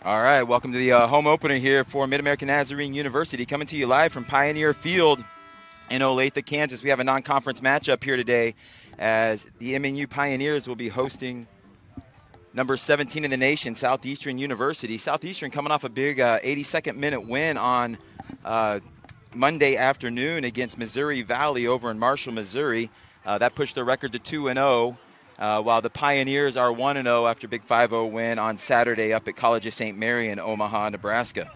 All right, welcome to the home opener here for Mid-American Nazarene University, coming to you live from Pioneer Field in Olathe, Kansas. We have a non-conference matchup here today as the MNU Pioneers will be hosting number 17 in the nation, Southeastern University. Southeastern coming off a big 82nd minute win on Monday afternoon against Missouri Valley over in Marshall, Missouri. That pushed their record to 2-0. While the Pioneers are 1-0 after a big 5-0 win on Saturday up at College of St. Mary in Omaha, Nebraska.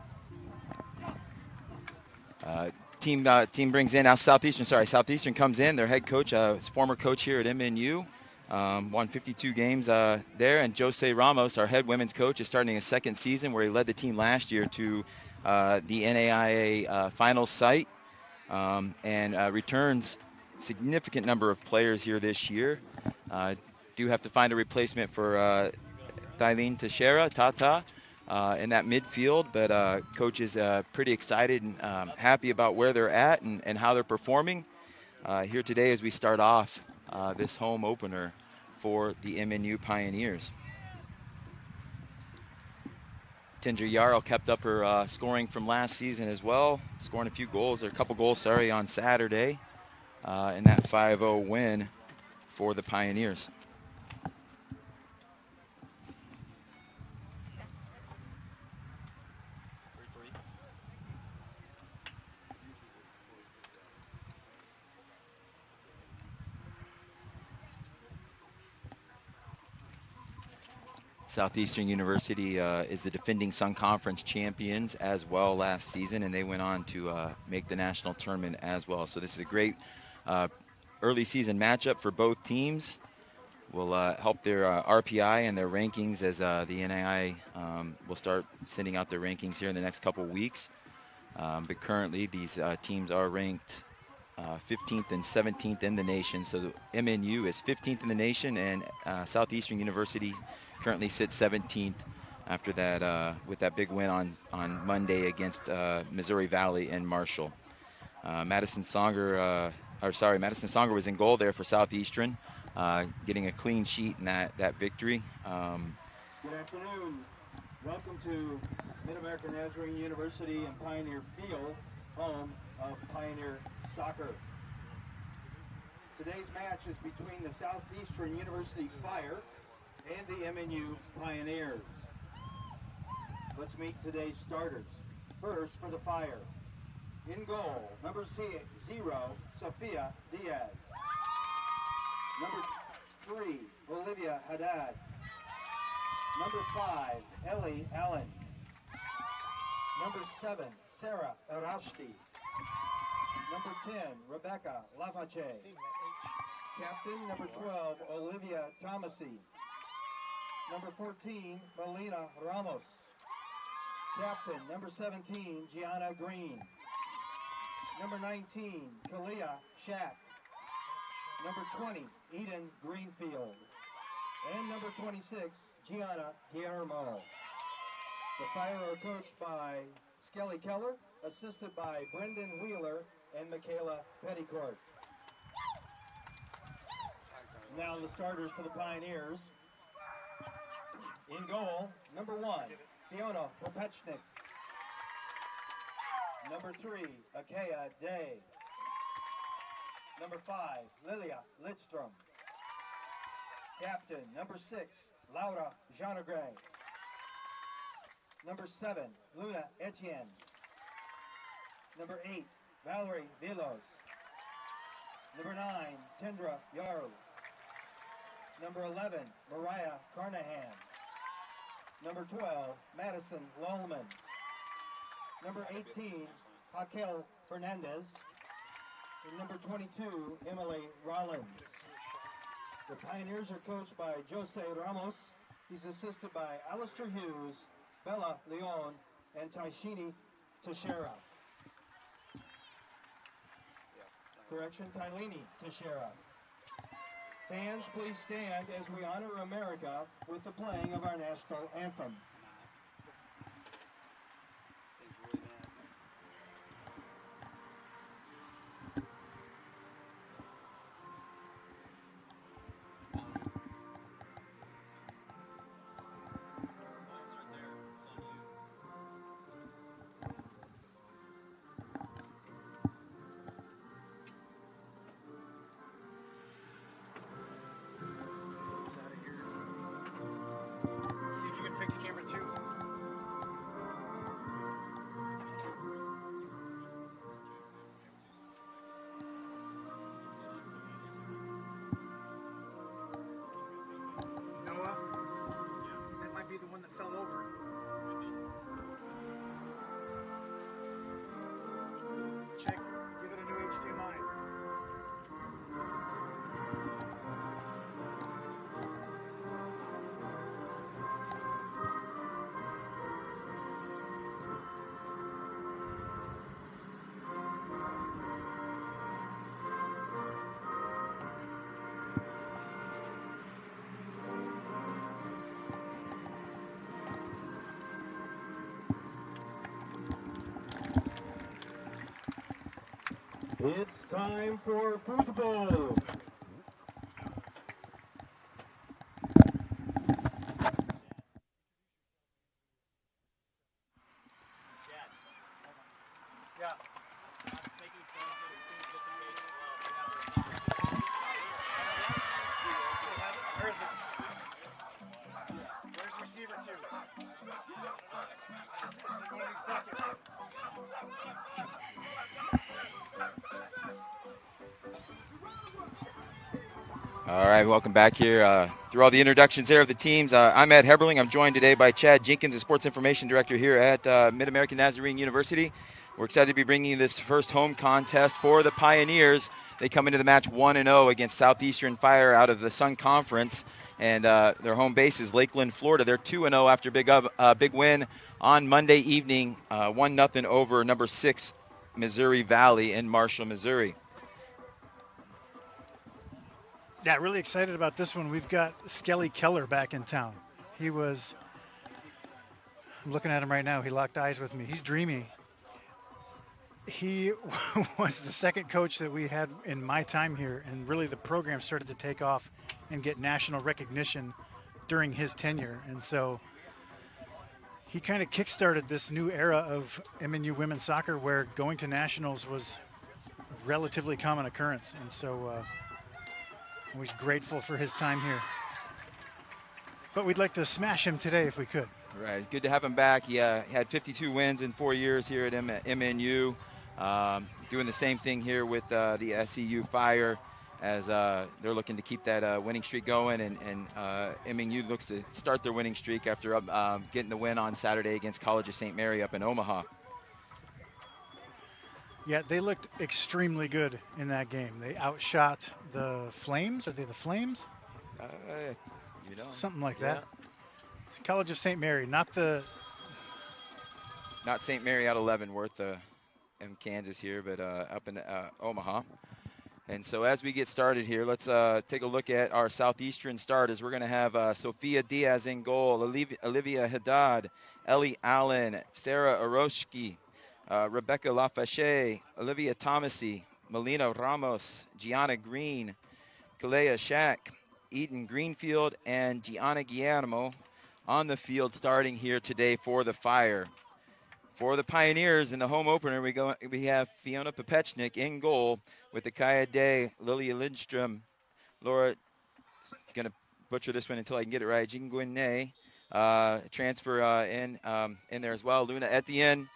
Team brings in now Southeastern. Southeastern comes in. Their head coach, his former coach here at MNU, won 52 games there. And Jose Ramos, our head women's coach, is starting his second season where he led the team last year to the NAIA finals site and returns significant number of players here this year. Do have to find a replacement for Thylene Tata in that midfield, but coach is pretty excited and happy about where they're at and how they're performing here today as we start off this home opener for the MNU Pioneers. Tindra Yarrow kept up her scoring from last season as well, scoring a couple goals on Saturday in that 5-0 win for the Pioneers. Southeastern University is the defending Sun Conference champions as well last season, and they went on to make the national tournament as well. So this is a great early season matchup for both teams. Will help their RPI and their rankings as the NAI will start sending out their rankings here in the next couple weeks. But currently these teams are ranked 15th and 17th in the nation. So the MNU is 15th in the nation, and Southeastern University currently sits 17th after that with that big win on Monday against Missouri Valley and Marshall. Madison Songer was in goal there for Southeastern, getting a clean sheet in that victory. Good afternoon. Welcome to Mid-American Nazarene University and Pioneer Field, home of Pioneer Soccer. Today's match is between the Southeastern University Fire and the MNU Pioneers. Let's meet today's starters. First, for the Fire. In goal, number 0, Sophia Diaz. Number 3, Olivia Haddad. Number 5, Ellie Allen. Number 7, Sarah Arashti. Number 10, Rebecca Lavache. Captain, number 12, Olivia Thomasy. Number 14, Melina Ramos. Captain, number 17, Gianna Green. Number 19, Kalia Shack. Number 20, Eden Greenfield. And number 26, Gianna Guillermo. The Fire are coached by Skelly Keller, assisted by Brendan Wheeler and Michaela Petticourt. Now the starters for the Pioneers. In goal, number 1, Fiona Popechnik. Number 3, Akea Day. Number 5, Lilia Lidstrom. Captain, number 6, Laura Janagre. Number 7, Luna Etienne. Number 8, Valerie Vilos. Number 9, Tindra Yarrow. Number 11, Mariah Carnahan. Number 12, Madison Lowman. Number 18, Raquel Fernandez. And number 22, Emily Rollins. The Pioneers are coached by Jose Ramos. He's assisted by Alistair Hughes, Bella Leon, and Taishini Teixeira. Correction, Tylini Teixeira. Fans, please stand as we honor America with the playing of our national anthem. It's time for football. Where's receiver 2? It's in one of these buckets. All right, welcome back here. Through all the introductions here of the teams, I'm Ed Heberling. I'm joined today by Chad Jenkins, the Sports Information Director here at Mid-American Nazarene University. We're excited to be bringing you this first home contest for the Pioneers. They come into the match 1-0 against Southeastern Fire out of the Sun Conference, and their home base is Lakeland, Florida. They're 2-0 after a big win on Monday evening, 1-0 over number 6 Missouri Valley in Marshall, Missouri. Yeah, really excited about this one. We've got Skelly Keller back in town. I'm looking at him right now. He locked eyes with me. He's dreamy. He was the second coach that we had in my time here, and really the program started to take off and get national recognition during his tenure. And so he kind of kickstarted this new era of MNU women's soccer where going to nationals was a relatively common occurrence. And so we're grateful for his time here. But we'd like to smash him today if we could. Right, good to have him back. He had 52 wins in 4 years here at MNU. Doing the same thing here with the SEU Fire as they're looking to keep that winning streak going. And MNU looks to start their winning streak after getting the win on Saturday against College of St. Mary up in Omaha. Yeah, they looked extremely good in that game. They outshot the Flames. Are they the Flames? Something like that. It's College of St. Mary, not St. Mary out of Leavenworth in Kansas here, but up in Omaha. And so as we get started here, let's take a look at our Southeastern starters. We're going to have Sophia Diaz in goal, Olivia Haddad, Ellie Allen, Sarah Oroshki, Rebecca Lafayette, Olivia Thomasy, Melina Ramos, Gianna Green, Kalea Shack, Eden Greenfield, and Gianna Guillermo on the field starting here today for the Fire. For the Pioneers in the home opener, we have Fiona Popechnik in goal with the Kaya Day, Lilia Lindstrom, Laura, going to butcher this one until I can get it right, Jingwinne, transfer in there as well, Luna Etienne,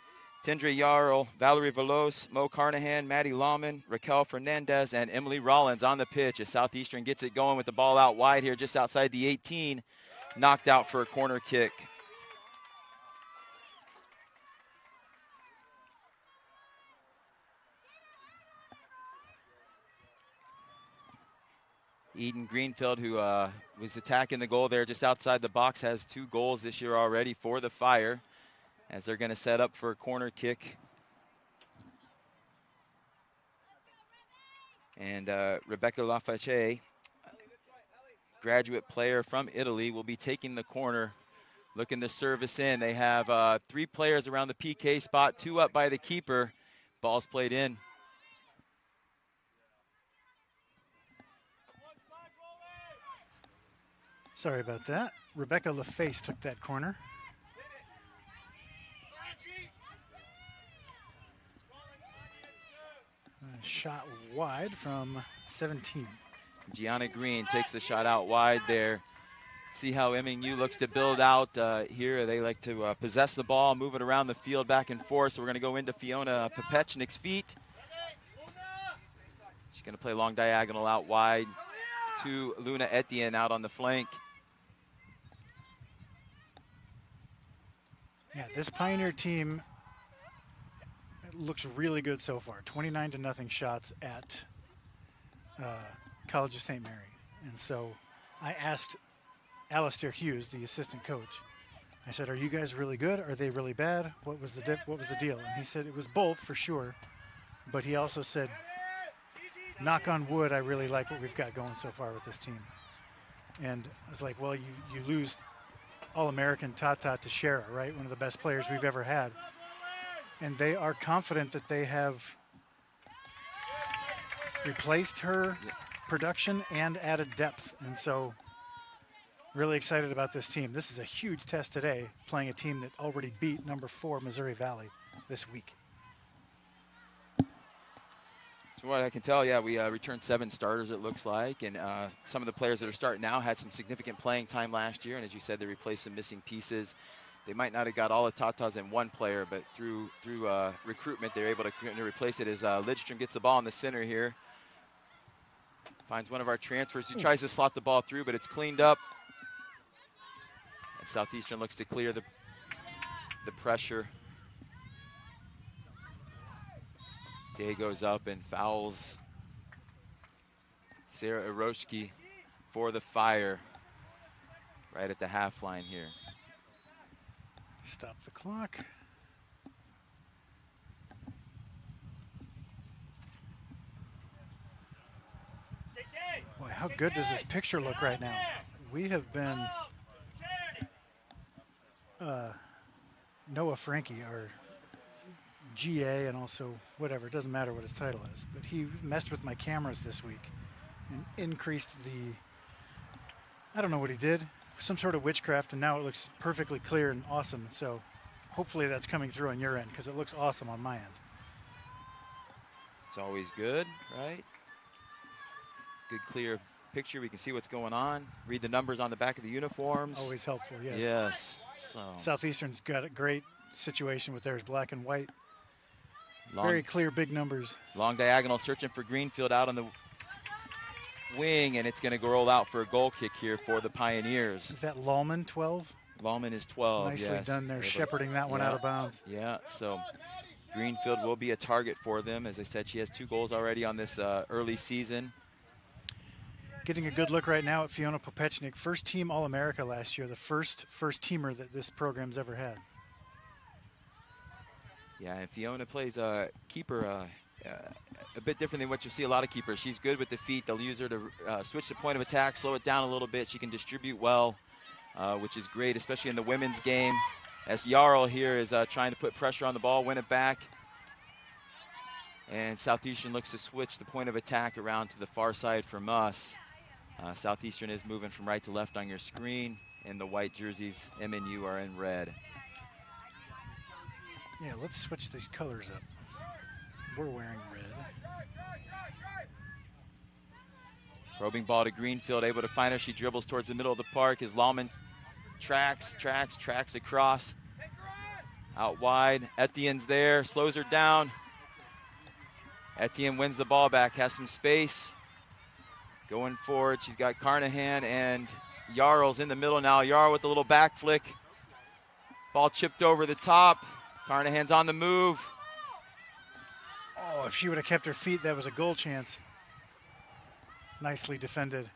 Tindra Yarl, Valerie Velos, Mo Carnahan, Maddie Lawman, Raquel Fernandez, and Emily Rollins on the pitch as Southeastern gets it going with the ball out wide here just outside the 18, knocked out for a corner kick. Eden Greenfield, who was attacking the goal there just outside the box, has 2 goals this year already for the Fire as they're going to set up for a corner kick. And Rebecca Lafayette, graduate player from Italy, will be taking the corner, looking to service in. They have 3 players around the PK spot, 2 up by the keeper. Ball's played in. Sorry about that. Rebecca LaFace took that corner. Shot wide from 17. Gianna Green takes the shot out wide there. See how MNU looks to build out here. They like to possess the ball, move it around the field back and forth. So we're going to go into Fiona Popechnik's feet. She's going to play long diagonal out wide to Luna Etienne out on the flank. Yeah, this Pioneer team looks really good so far. 29-0 shots at College of St. Mary. And so I asked Alistair Hughes, the assistant coach, I said, are you guys really good? Are they really bad? What was the deal? And he said it was both for sure. But he also said, knock on wood, I really like what we've got going so far with this team. And I was like, well, you lose All-American Tata Teixeira, right? One of the best players we've ever had. And they are confident that they have replaced her production and added depth. And so really excited about this team. This is a huge test today, playing a team that already beat number 4 Missouri Valley this week. So what I can tell, yeah, we returned 7 starters, it looks like, and some of the players that are starting now had some significant playing time last year, and as you said, they replaced some missing pieces. They might not have got all the tatas in one player, but through recruitment, they're able to replace it as Lidstrom gets the ball in the center here. Finds one of our transfers who tries to slot the ball through, but it's cleaned up. And Southeastern looks to clear the pressure. Day goes up and fouls Sarah Eroshki for the Fire right at the half line here. Stop the clock. Boy, how good does this picture look right now? We have been Noah Frankie, our GA, and also whatever, it doesn't matter what his title is, but he messed with my cameras this week and increased I don't know what he did, some sort of witchcraft, and now it looks perfectly clear and awesome. So hopefully that's coming through on your end, because it looks awesome on my end. It's always good, right? Good clear picture. We can see what's going on. Read the numbers on the back of the uniforms. Always helpful, yes. Yes. So Southeastern's got a great situation with theirs, black and white. Very clear, big numbers. Long diagonal, searching for Greenfield out on the wing, and it's going to roll out for a goal kick here for the Pioneers. Is that Lallman, 12? Lallman is 12, Nicely yes. done there, shepherding that one out of bounds. Yeah, so Greenfield will be a target for them. As I said, she has 2 goals already on this early season. Getting a good look right now at Fiona Popechnik, first team All-America last year, the first teamer that this program's ever had. Yeah, and Fiona plays a keeper a bit different than what you see a lot of keepers. She's good with the feet. They'll use her to switch the point of attack, slow it down a little bit. She can distribute well, which is great, especially in the women's game. As Jarl here is trying to put pressure on the ball, win it back. And Southeastern looks to switch the point of attack around to the far side from us. Southeastern is moving from right to left on your screen, and the white jerseys, MNU, are in red. Yeah, let's switch these colors up. We're wearing red. Probing ball to Greenfield, able to find her. She dribbles towards the middle of the park as Lallman tracks across. Out wide, Etienne's there, slows her down. Etienne wins the ball back, has some space. Going forward, she's got Carnahan and Jarl's in the middle now. Jarl with a little back flick. Ball chipped over the top. Carnahan's on the move. Oh, if she would have kept her feet, that was a goal chance. Nicely defended.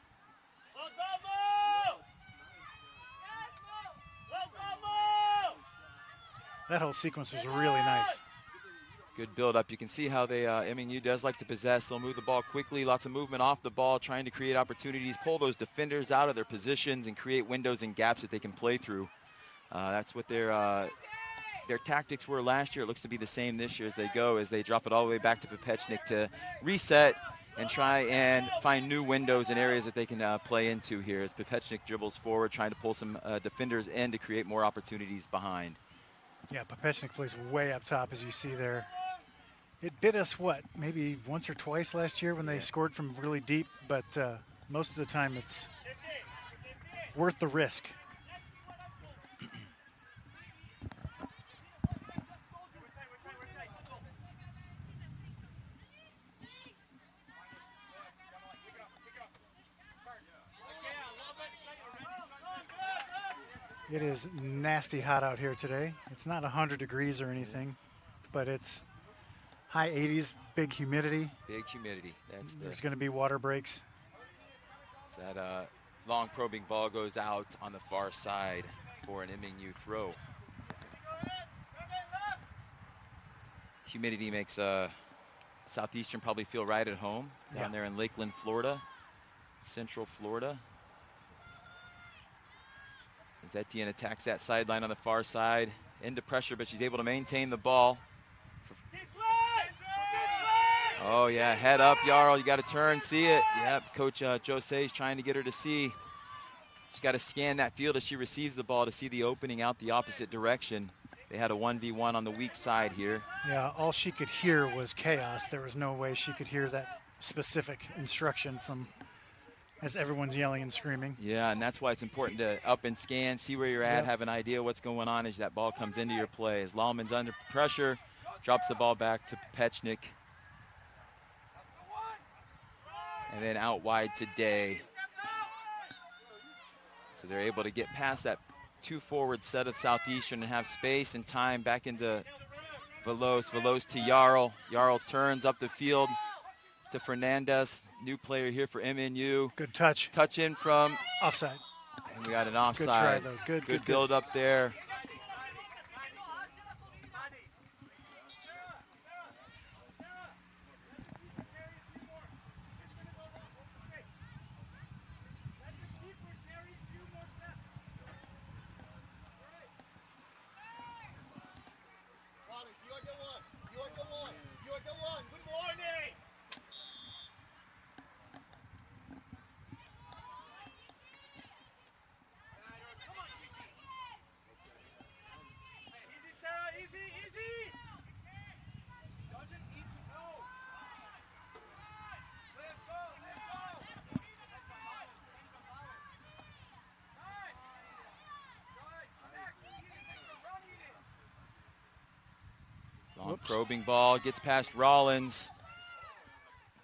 That whole sequence was really nice. Good build-up. You can see how they MNU does like to possess. They'll move the ball quickly, lots of movement off the ball, trying to create opportunities, pull those defenders out of their positions, and create windows and gaps that they can play through. That's what their tactics were last year. It looks to be the same this year as they drop it all the way back to Popechnik to reset and try and find new windows and areas that they can play into here as Popechnik dribbles forward, trying to pull some defenders in to create more opportunities behind. Yeah, Popechnik plays way up top, as you see there. It bit us, maybe once or twice last year when they scored from really deep, but most of the time it's worth the risk. It is nasty hot out here today. It's not 100 degrees or anything, but it's high 80s, big humidity. Big humidity. There's going to be water breaks. That long probing ball goes out on the far side for an MNU throw. Humidity makes Southeastern probably feel right at home down there in Lakeland, Florida, Central Florida. As Etienne attacks that sideline on the far side, into pressure, but she's able to maintain the ball. Oh, yeah, head up, Jarl. You got to turn, see it. Yep, Coach Jose is trying to get her to see. She's got to scan that field as she receives the ball to see the opening out the opposite direction. They had a 1v1 on the weak side here. Yeah, all she could hear was chaos. There was no way she could hear that specific instruction from as everyone's yelling and screaming. Yeah, and that's why it's important to up and scan, see where you're at, Yep. have an idea what's going on as that ball comes into your play. As Lalman's under pressure, drops the ball back to Pechnik. And then out wide to Day. So they're able to get past that two-forward set of Southeastern and have space and time back into Veloz. Veloz to Jarl. Jarl turns up the field to Fernandez. New player here for MNU. Good touch. Touch in from. Offside. And we got an offside. Good try, though. Good build up there. Long probing ball, gets past Rollins.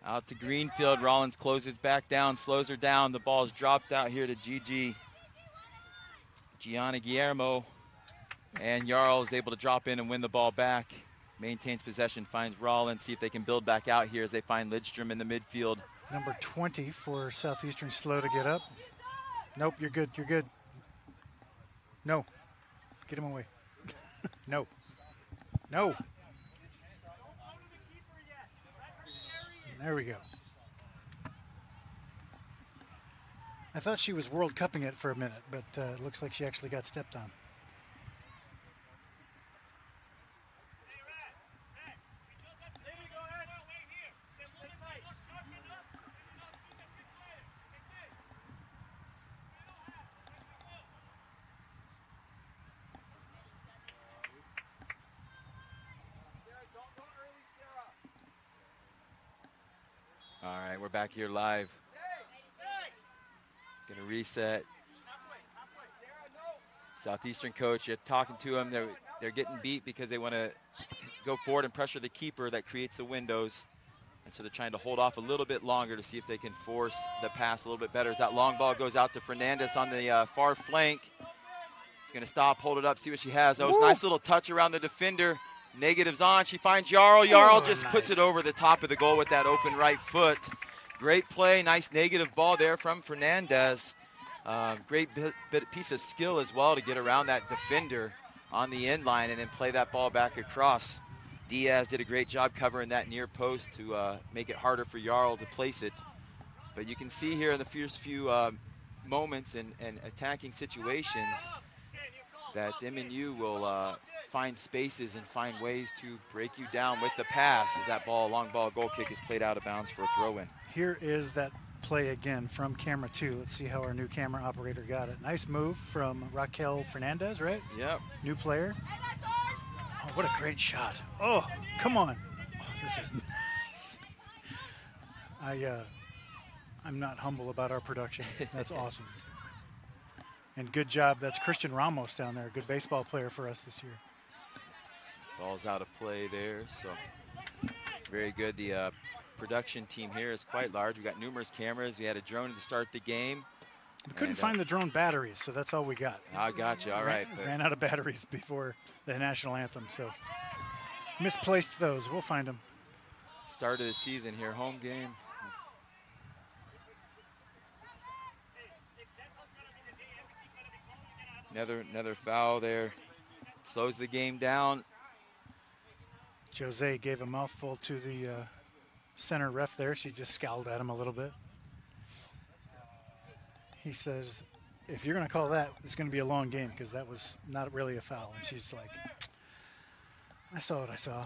Out to Greenfield, Rollins closes back down, slows her down. The ball's dropped out here to Gianna Guillermo. And Jarl is able to drop in and win the ball back. Maintains possession, finds Rollins, see if they can build back out here as they find Lidstrom in the midfield. Number 20 for Southeastern, slow to get up. Nope, you're good, you're good. No, get him away. No, no. There we go. I thought she was World Cupping it for a minute, but it looks like she actually got stepped on. All right, we're back here live. Gonna reset. Southeastern coach, you're talking to them. They're getting beat because they want to go forward and pressure the keeper. That creates the windows. And so they're trying to hold off a little bit longer to see if they can force the pass a little bit better. As that long ball goes out to Fernandez on the far flank. She's gonna stop, hold it up, see what she has. That was a nice little touch around the defender. Negatives on, she finds Jarl. Jarl just puts it over the top of the goal with that open right foot. Great play, nice negative ball there from Fernandez. Great piece of skill as well to get around that defender on the end line and then play that ball back across. Diaz did a great job covering that near post to make it harder for Jarl to place it. But you can see here in the first few moments and attacking situations that MNU will find spaces and find ways to break you down with the pass as that ball, long ball goal kick is played out of bounds for a throw-in. Here is that play again from camera 2. Let's see how our new camera operator got it. Nice move from Raquel Fernandez, right? Yep. New player. Oh, what a great shot. Oh, come on. Oh, this is nice. I'm not humble about our production. That's awesome. And good job. That's Christian Ramos down there. Good baseball player for us this year. Ball's out of play there, so very good. The production team here is quite large. We got numerous cameras. We had a drone to start the game. We couldn't find the drone batteries, so that's all we got. I got you. All right. Ran out of batteries before the national anthem, so misplaced those. We'll find them. Start of the season here, home game. Another foul there. Slows the game down. Jose gave a mouthful to the center ref there. She just scowled at him a little bit. He says, if you're going to call that, it's going to be a long game because that was not really a foul. And she's like, I saw what I saw.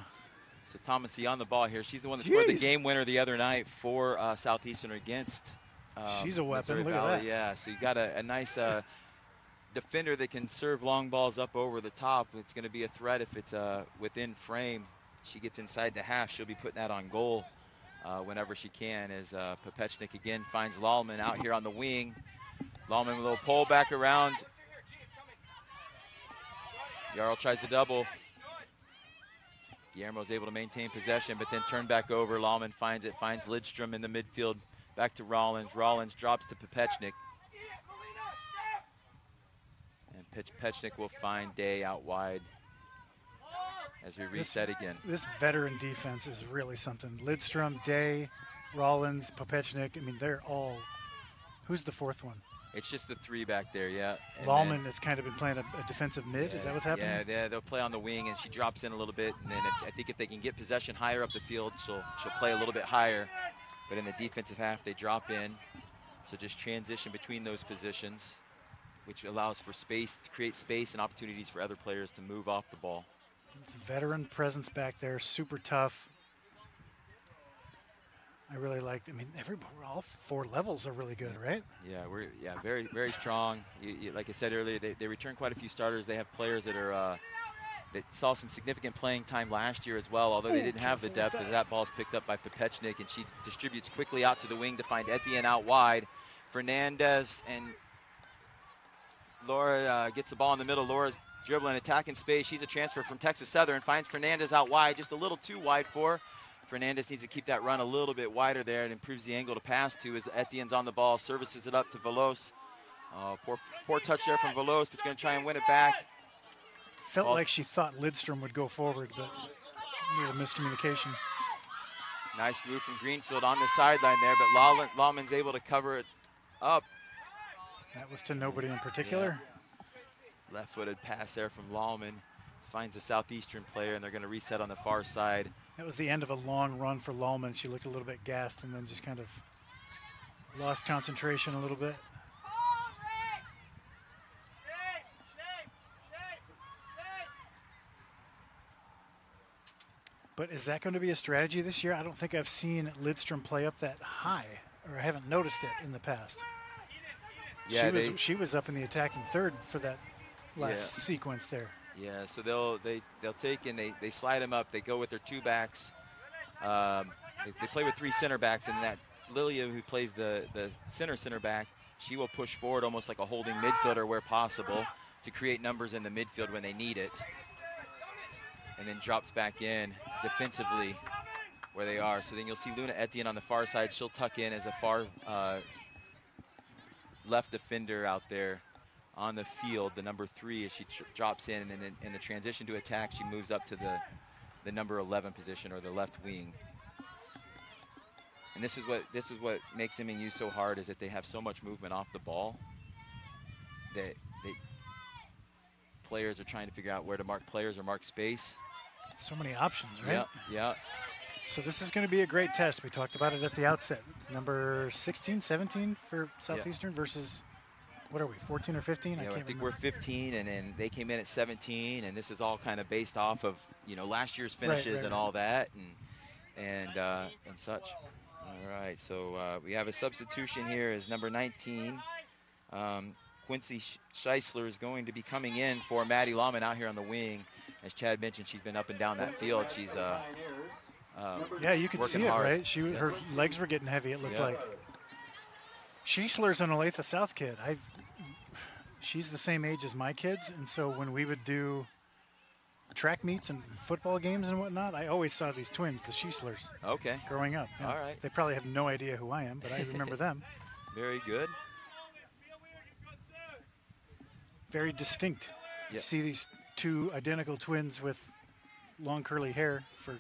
So Thomasy on the ball here. She's the one that scored the game winner the other night for Southeastern against she's a weapon. Missouri Look Valley. at that. Yeah, so you got a nice defender that can serve long balls up over the top. It's going to be a threat if it's within frame. She gets inside the half. She'll be putting that on goal whenever she can, as Popechnik again finds Lalman out here on the wing. Lalman with a little pull back around. Jarl tries to double. Guillermo's able to maintain possession, but then turn back over. Lalman finds it, finds Lidstrom in the midfield. Back to Rollins. Rollins drops to Popechnik. And Popechnik will find Day out wide as we reset again. This veteran defense is really something. Lidstrom, Day, Rollins, Popechnik. I mean, they're all. Who's the fourth one? It's just the three back there, yeah. Lalman has kind of been playing a defensive mid. Yeah, is that what's happening? Yeah, they'll play on the wing, and she drops in a little bit. And then I think if they can get possession higher up the field, she'll play a little bit higher. But in the defensive half, they drop in. So just transition between those positions, which allows for space, to create space and opportunities for other players to move off the ball. It's a veteran presence back there, super tough. I really like. I mean, all four levels are really good, right? Yeah, very very strong. Like I said earlier, they return quite a few starters. They have players that are that saw some significant playing time last year as well. Although they didn't have the depth, as that ball's picked up by Popechnik, and she distributes quickly out to the wing to find Etienne out wide. Fernandez and Laura gets the ball in the middle. Laura's dribbling, attacking space. She's a transfer from Texas Southern, finds Fernandez out wide, just a little too wide for her. Fernandez needs to keep that run a little bit wider there and improves the angle to pass to as Etienne's on the ball, services it up to Velos. Poor touch there from Velos, but she's going to try and win it back. Felt like she thought Lidstrom would go forward, but a little miscommunication. Nice move from Greenfield on the sideline there, but Lalman's able to cover it up. That was to nobody in particular. Yeah. Left-footed pass there from Lalman. Finds the Southeastern player, and they're going to reset on the far side. That was the end of a long run for Lalman. She looked a little bit gassed and then just kind of lost concentration a little bit. But is that going to be a strategy this year? I don't think I've seen Lidstrom play up that high, or I haven't noticed it in the past. Yeah, she was up in the attacking third for that last sequence there. Yeah, so they'll take and they slide them up. They go with their two backs. They play with three center backs, and that Lilia, who plays the center back, she will push forward almost like a holding midfielder where possible to create numbers in the midfield when they need it. And then drops back in defensively where they are. So then you'll see Luna Etienne on the far side. She'll tuck in as a far left defender out there on the field, the number 3, as she drops in, and then in the transition to attack, she moves up to the number 11 position, or the left wing. And this is what makes MNU so hard, is that they have so much movement off the ball that players are trying to figure out where to mark players or mark space. So many options, right? Yeah. So this is going to be a great test. We talked about it at the outset. Number 16, 17 for Southeastern versus, what are we, 14 or 15? I think remember. We're 15, and then they came in at 17, and this is all kind of based off of, last year's finishes and all that and such. All right, so we have a substitution here as number 19. Quincy Scheisler is going to be coming in for Maddie Lalman out here on the wing. As Chad mentioned, she's been up and down that field. She's you could see it, hard. Right? Her legs were getting heavy, it looked like. Scheisler's an Olathe South kid. She's the same age as my kids, and so when we would do track meets and football games and whatnot, I always saw these twins, the Scheislers. Okay. Growing up. All right. They probably have no idea who I am, but I remember them. Very good. Very distinct. You see these two identical twins with long curly hair for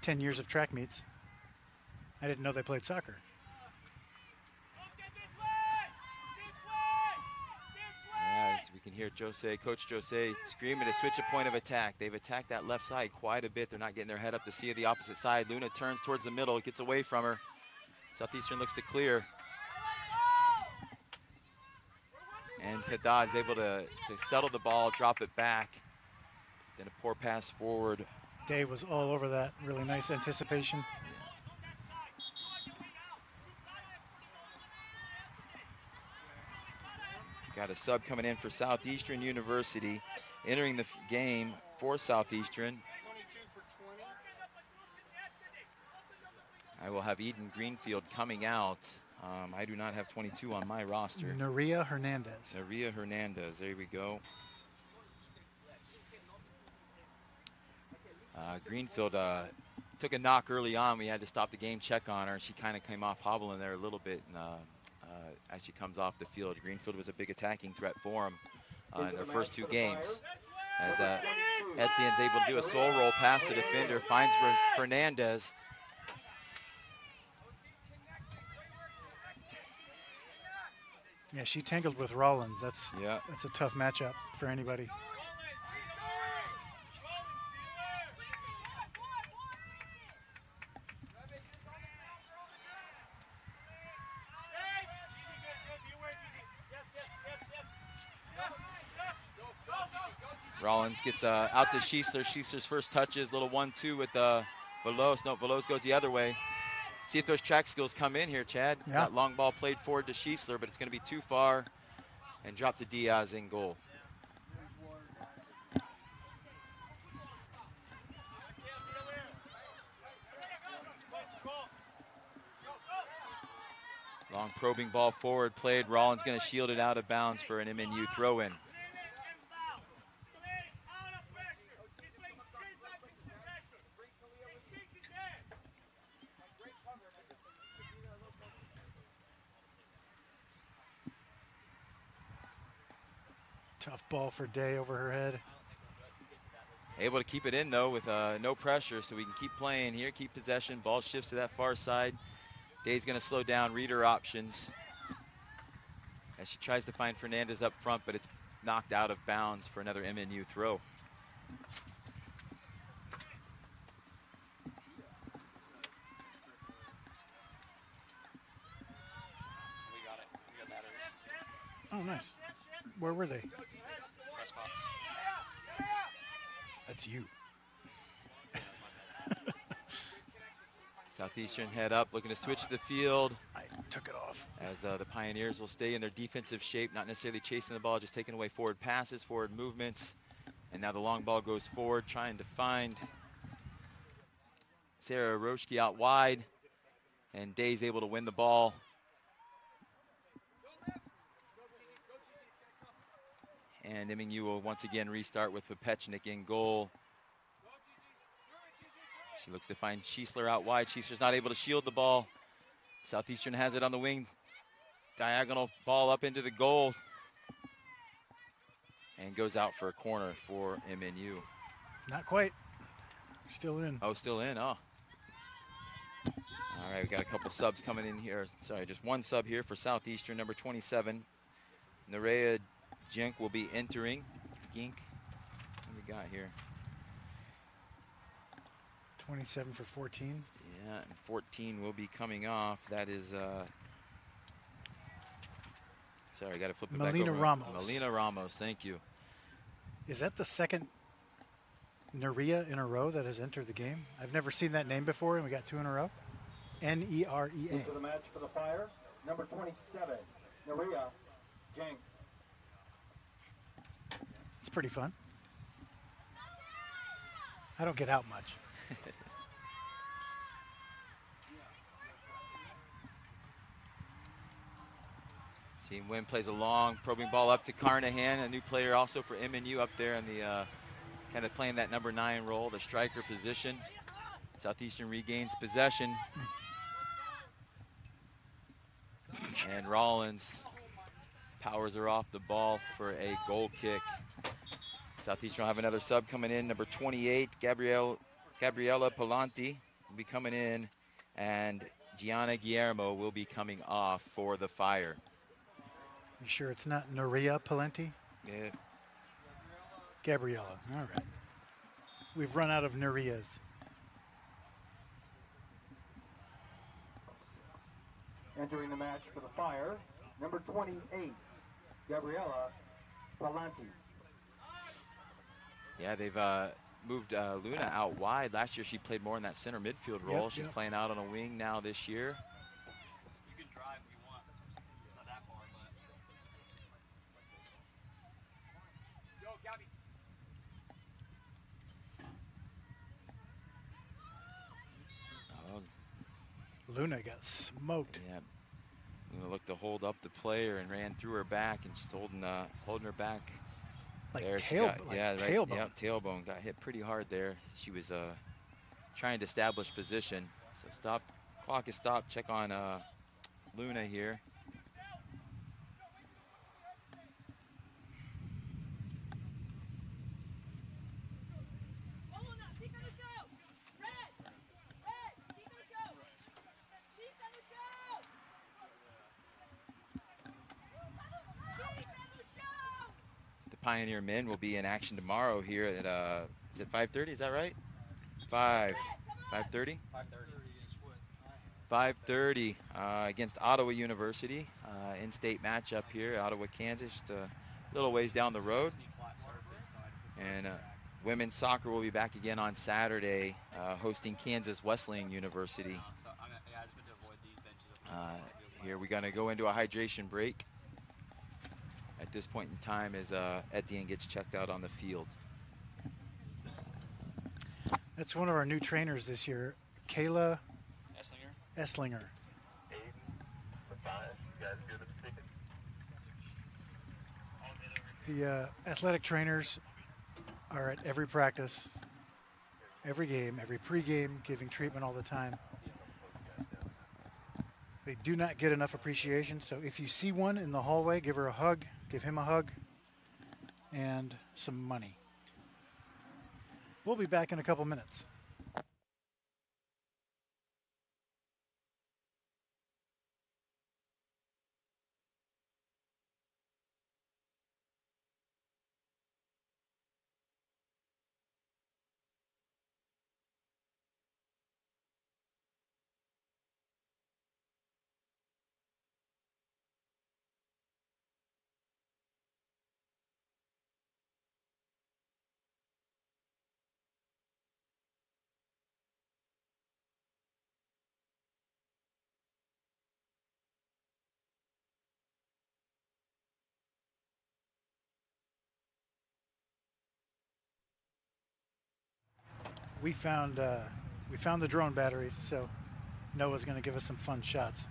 10 years of track meets. I didn't know they played soccer. As we can hear Coach Jose screaming to switch a point of attack. They've attacked that left side quite a bit. They're not getting their head up to see the opposite side. Luna turns towards the middle, gets away from her. Southeastern looks to clear. And Haddad is able to settle the ball, drop it back. Then a poor pass forward. Day was all over that. Really nice anticipation. Got a sub coming in for Southeastern University. Entering the game for Southeastern, I will have Eden Greenfield coming out. I do not have 22 on my roster. Nerea Hernandez. Nerea Hernandez, there we go. Greenfield took a knock early on. We had to stop the game, check on her. She kind of came off hobbling there a little bit. And, as she comes off the field, Greenfield was a big attacking threat for him in their first two games. As Etienne's able to do a soul roll past the defender, finds Fernandez. Yeah, she tangled with Rollins. That's a tough matchup for anybody. Rollins gets out to Schiesler. Schiesler's first touches, little 1-2 with Veloz. No, Veloz goes the other way. See if those track skills come in here, Chad. Yeah. That long ball played forward to Schiesler, but it's going to be too far and drop to Diaz in goal. Long probing ball forward played. Rollins going to shield it out of bounds for an MNU throw-in. Tough ball for Day over her head. Able to keep it in, though, with no pressure, so we can keep playing here, keep possession. Ball shifts to that far side. Day's going to slow down, read her options as she tries to find Fernandez up front, but it's knocked out of bounds for another MNU throw. We got it. We got batteries. Oh, nice. Where were they? Press box. That's you. Southeastern head up, looking to switch the field. I took it off. As the Pioneers will stay in their defensive shape, not necessarily chasing the ball, just taking away forward passes, forward movements. And now the long ball goes forward, trying to find Sarah Roschke out wide. And Day's able to win the ball. And MNU will once again restart with Popechnik in goal. She looks to find Schiesler out wide. Schiesler's not able to shield the ball. Southeastern has it on the wing. Diagonal ball up into the goal. And goes out for a corner for MNU. Not quite. Still in. Oh, still in, oh. All right, we got a couple subs coming in here. Sorry, just one sub here for Southeastern, number 27. Nerea Jink will be entering. Gink, what do we got here? 27 for 14. Yeah, and 14 will be coming off. That is, sorry, I got to flip it back over. Melina Ramos. Melina Ramos, thank you. Is that the second Nerea in a row that has entered the game? I've never seen that name before, and we got two in a row. Nerea. Into the match for the Fire, number 27, Nerea Jink. It's pretty fun. I don't get out much. Team Wynn plays a long probing ball up to Carnahan, a new player also for MNU up there in the kind of playing that number 9 role, the striker position. Southeastern regains possession. And Rollins powers her off the ball for a goal kick. Southeastern will have another sub coming in, number 28, Gabriela Palanti will be coming in, and Gianna Guillermo will be coming off for the Fire. You sure it's not Nerea Palenti? Yeah. Gabriela. All right. We've run out of Nereas. Entering the match for the Fire, number 28, Gabriela Palanti. Yeah, they've moved Luna out wide. Last year she played more in that center midfield role. She's playing out on a wing now this year. You can drive if you want. It's not that far, but. Yo, Gabby. Oh, Luna got smoked. yeah. Luna looked to hold up the player and ran through her back, and she's holding her back. Like there, tailbone. Yeah, tailbone. Got hit pretty hard there. She was trying to establish position. So stop. Clock is stopped. Check on Luna here. Pioneer men will be in action tomorrow here at is it 5:30? Is that right? 5:30. 5:30 against Ottawa University, in-state matchup here. Ottawa, Kansas, just a little ways down the road. And women's soccer will be back again on Saturday, hosting Kansas Wesleyan University. Here we're going to go into a hydration break at this point in time as Etienne gets checked out on the field. That's one of our new trainers this year, Kayla Esslinger. The athletic trainers are at every practice, every game, every pregame, giving treatment all the time. They do not get enough appreciation, so if you see one in the hallway, give her a hug, give him a hug, and some money. We'll be back in a couple minutes. We found the drone batteries, so Noah's going to give us some fun shots.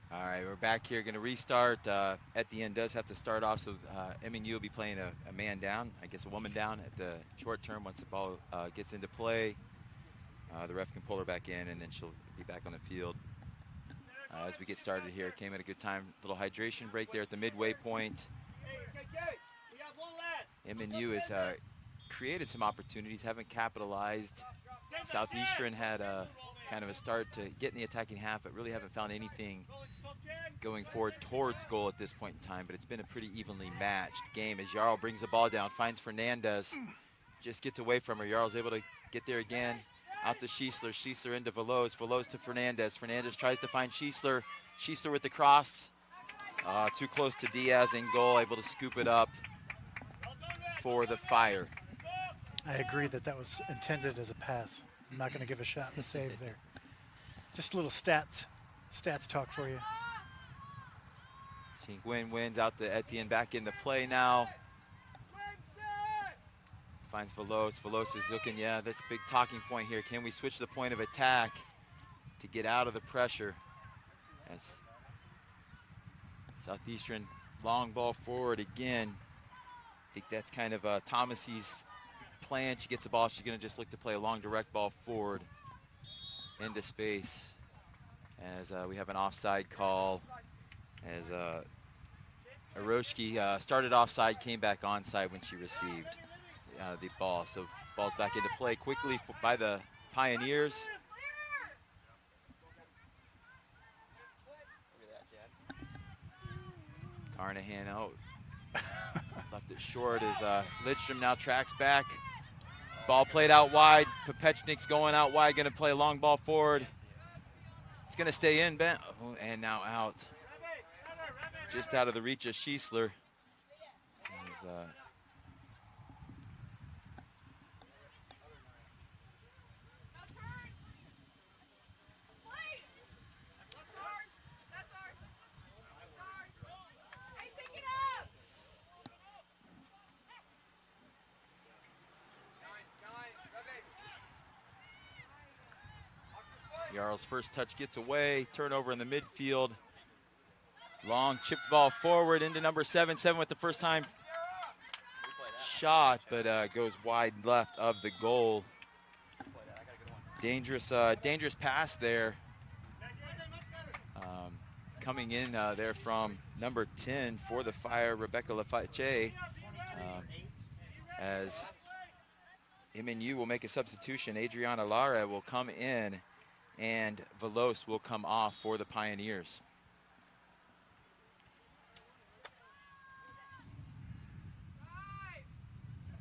All right, we're back here. Going to restart. At the end, does have to start off, so MNU will be playing a man down, I guess a woman down at the short term. Once the ball gets into play, the ref can pull her back in, and then she'll be back on the field. As we get started here, came at a good time. Little hydration break there at the midway point. MNU has created some opportunities, haven't capitalized. Southeastern had kind of a start to get in the attacking half, but really haven't found anything going forward towards goal at this point in time. But it's been a pretty evenly matched game as Jarl brings the ball down, finds Fernandez, just gets away from her. Jarl's able to get there again, Out to Schiesler. Schiesler into Veloz. Veloz to Fernandez. Fernandez tries to find Schiesler. Schiesler with the cross. Too close to Diaz in goal. Able to scoop it up for the Fire. I agree that that was intended as a pass. I'm not going to give a shot in the save there. Just a little stats talk for you. Nguyen wins out to Etienne, back into play now. Finds Veloz. Veloz is looking, yeah, that's a big talking point here. Can we switch the point of attack to get out of the pressure? As Southeastern long ball forward again. I think that's kind of Thomasy's plan. She gets the ball, she's going to just look to play a long direct ball forward into space. As we have an offside call. As Aroshki started offside, came back onside when she received the ball. So ball's back into play quickly by the Pioneers. Carnahan out. Left it short as Lidstrom now tracks back. Ball played out wide. Popechnik's going out wide, going to play a long ball forward. It's going to stay in, Ben. Oh, and now out. Just out of the reach of Schiesler. Jarl's first touch gets away. Turnover in the midfield. Long chipped ball forward into number 7. 7 with the first time shot, but goes wide left of the goal. Dangerous pass there. Coming in there from number 10 for the Fire, Rebecca Lafayette. As MNU will make a substitution. Adriana Lara will come in, and Veloz will come off for the Pioneers.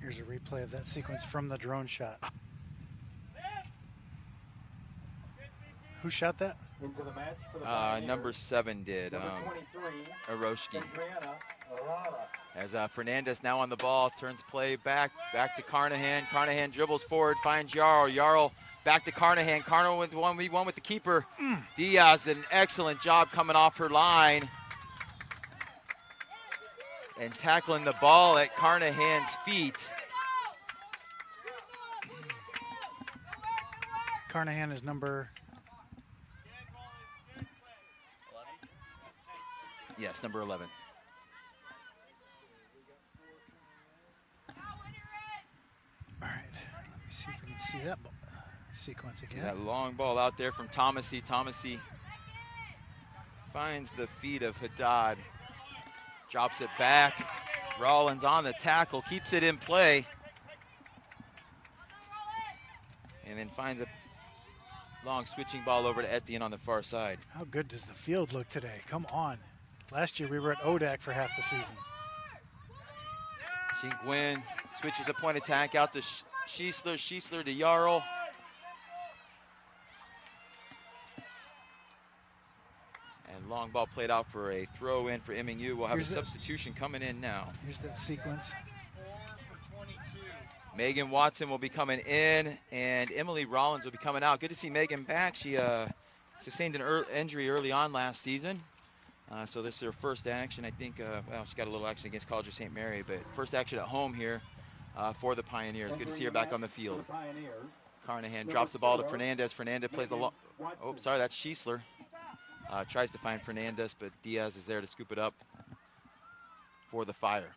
Here's a replay of that sequence from the drone shot. Who shot that? Into the match for the Number 7 did. Number 23, Aroshki. Adriana Lara. As Fernandez now on the ball, turns play back to Carnahan. Carnahan dribbles forward, finds Jarl. Jarl back to Carnahan. Carnahan with 1v1 with the keeper. Diaz did an excellent job coming off her line and tackling the ball at Carnahan's feet. Carnahan is number... Yes, number 11. All right, let me see if we can see that sequence again. See that long ball out there from Thomasy. Thomasy finds the feet of Haddad. Drops it back. Rollins on the tackle, keeps it in play. And then finds a long switching ball over to Etienne on the far side. How good does the field look today? Come on. Last year we were at ODAC for half the season. Nguyen switches a point attack out to Schiesler. Schiesler to Jarl. And long ball played out for a throw in for MNU. We'll have a substitution coming in now. Here's that sequence. Megan Watson will be coming in, and Emily Rollins will be coming out. Good to see Megan back. She sustained an injury early on last season. So this is her first action. I think, well, she got a little action against College of St. Mary, but first action at home here for the Pioneers. Good to see her back on the field. Carnahan drops the ball to Fernandez. Fernandez plays the long. Oh, sorry, that's Schiesler. Tries to find Fernandez, but Diaz is there to scoop it up for the Fire.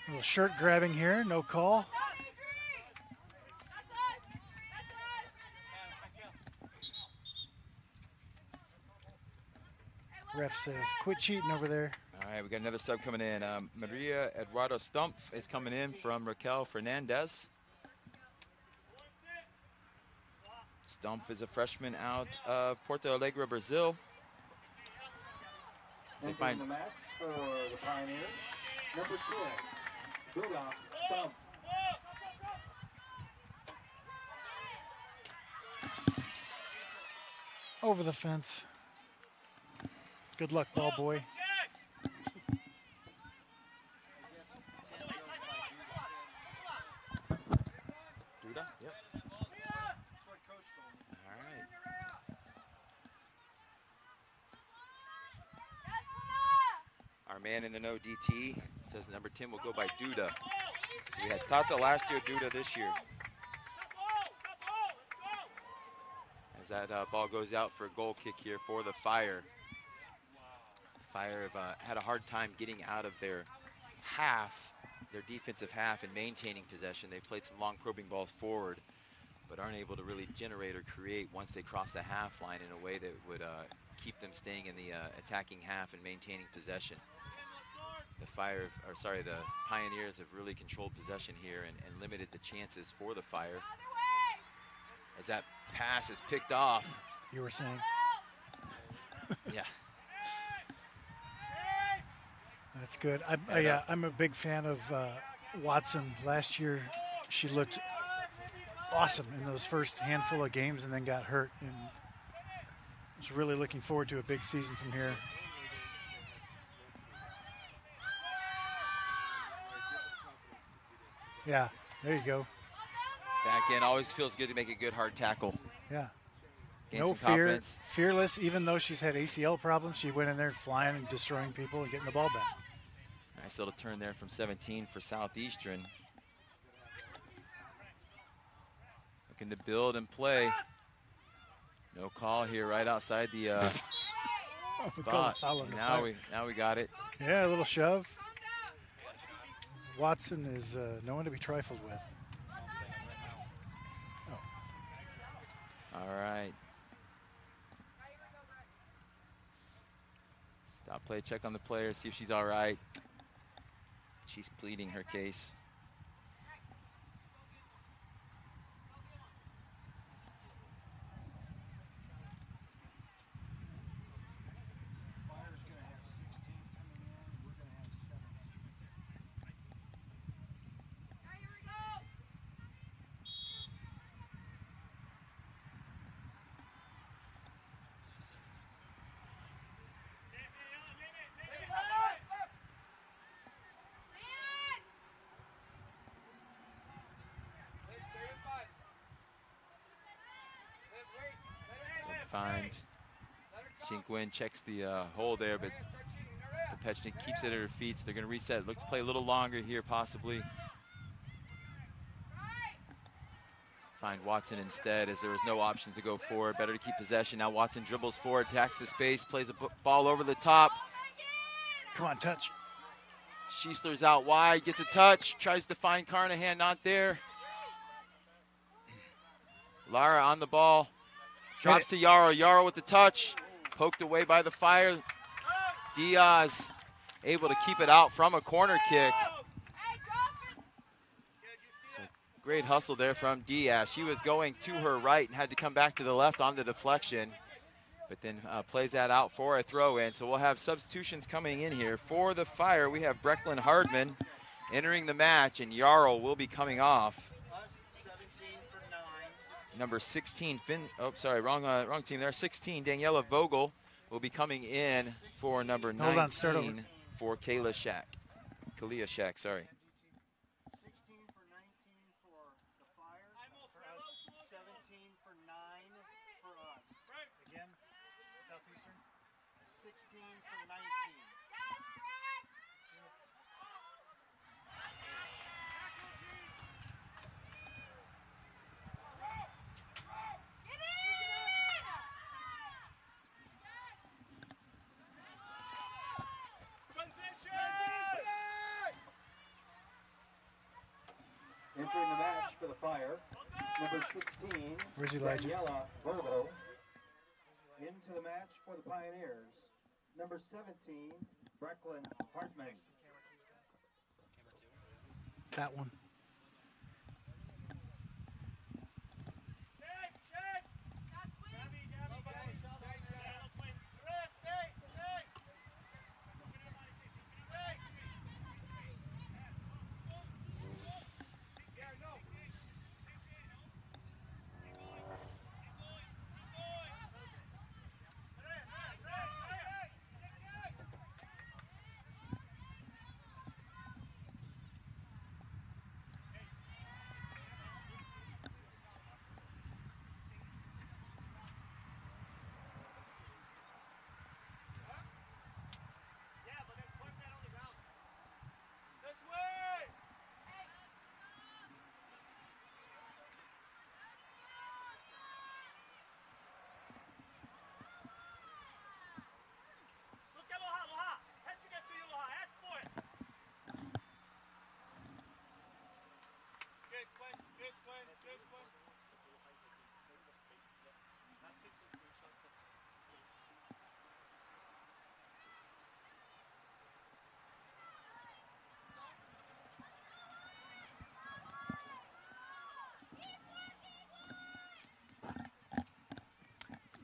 A little shirt grabbing here, no call. Ref says, quit cheating over there. All right, we got another sub coming in. Maria Eduardo Stumpf is coming in from Raquel Fernandez. Stumpf is a freshman out of Porto Alegre, Brazil. They Entering find the match for the Pioneers, number 12, Duda Stumpf. Over the fence. Good luck, ball boy. Duda? Yep. All right. Our man in the know DT says number 10 will go by Duda. So we had Tata last year, Duda this year. As that ball goes out for a goal kick here for the Fire. Fire have had a hard time getting out of their half, their defensive half, and maintaining possession. They've played some long probing balls forward, but aren't able to really generate or create once they cross the half line in a way that would keep them staying in the attacking half and maintaining possession. The Pioneers have really controlled possession here and limited the chances for the Fire. As that pass is picked off. You were saying? Yeah. That's good. I'm a big fan of Watson. Last year, she looked awesome in those first handful of games and then got hurt. And I was really looking forward to a big season from here. Yeah, there you go. Back in, always feels good to make a good hard tackle. Yeah. Gain No some fear, confidence. fearless. Even though she's had ACL problems, she went in there flying and destroying people and getting the ball back. Nice little turn there from 17 for Southeastern. Looking to build and play. No call here, right outside the spot. And now we got it. Yeah, a little shove. Watson is no one to be trifled with. All right. Stop play, check on the player, see if she's all right. She's pleading her case. Find Chinquin checks the hole there, but Pechnik keeps it at her feet, so they're going to reset. Look to play a little longer here, possibly. Find Watson instead, as there was no options to go forward. Better to keep possession. Now Watson dribbles forward, attacks the space, plays a ball over the top. Come on, touch. Schiessler's out wide, gets a touch, tries to find Carnahan, not there. Lara on the ball. Drops to Yarrow. Yarrow with the touch. Poked away by the Fire. Diaz able to keep it out from a corner kick. So great hustle there from Diaz. She was going to her right and had to come back to the left on the deflection. But then plays that out for a throw in. So we'll have substitutions coming in here. For the Fire, we have Brecklin Hardman entering the match, and Yarrow will be coming off. Number 16, wrong team there. 16, Daniela Vogel will be coming in for number 19 for Kalia Shack, sorry. 16 for 19 for the Fire, for us, 17 for 9 for us. Again, Southeastern. 16 for 19. Entering the match for the Fire, number 16, Where's Elijah? Daniela Vogel. Into the match for the Pioneers, number 17, Brecklin Hartman. That one.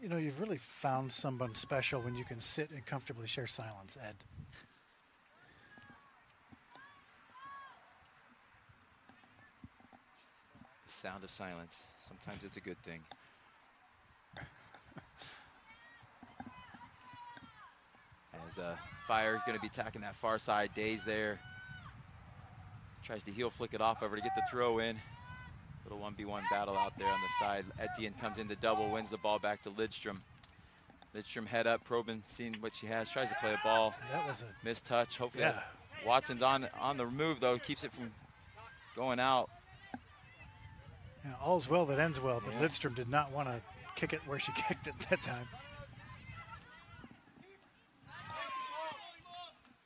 You know, you've really found someone special when you can sit and comfortably share silence, Ed. The sound of silence. Sometimes it's a good thing. As Fire going to be attacking that far side. Days there. Tries to heel flick it off over to get the throw in. Little 1v1 battle out there on the side. Etienne comes into double, wins the ball back to Lidstrom. Lidstrom head up, probing, seeing what she has, tries to play a ball. That was a missed touch. Hopefully yeah. Watson's on the move, though, keeps it from going out. Yeah, all's well that ends well, but Lidstrom did not want to kick it where she kicked it that time.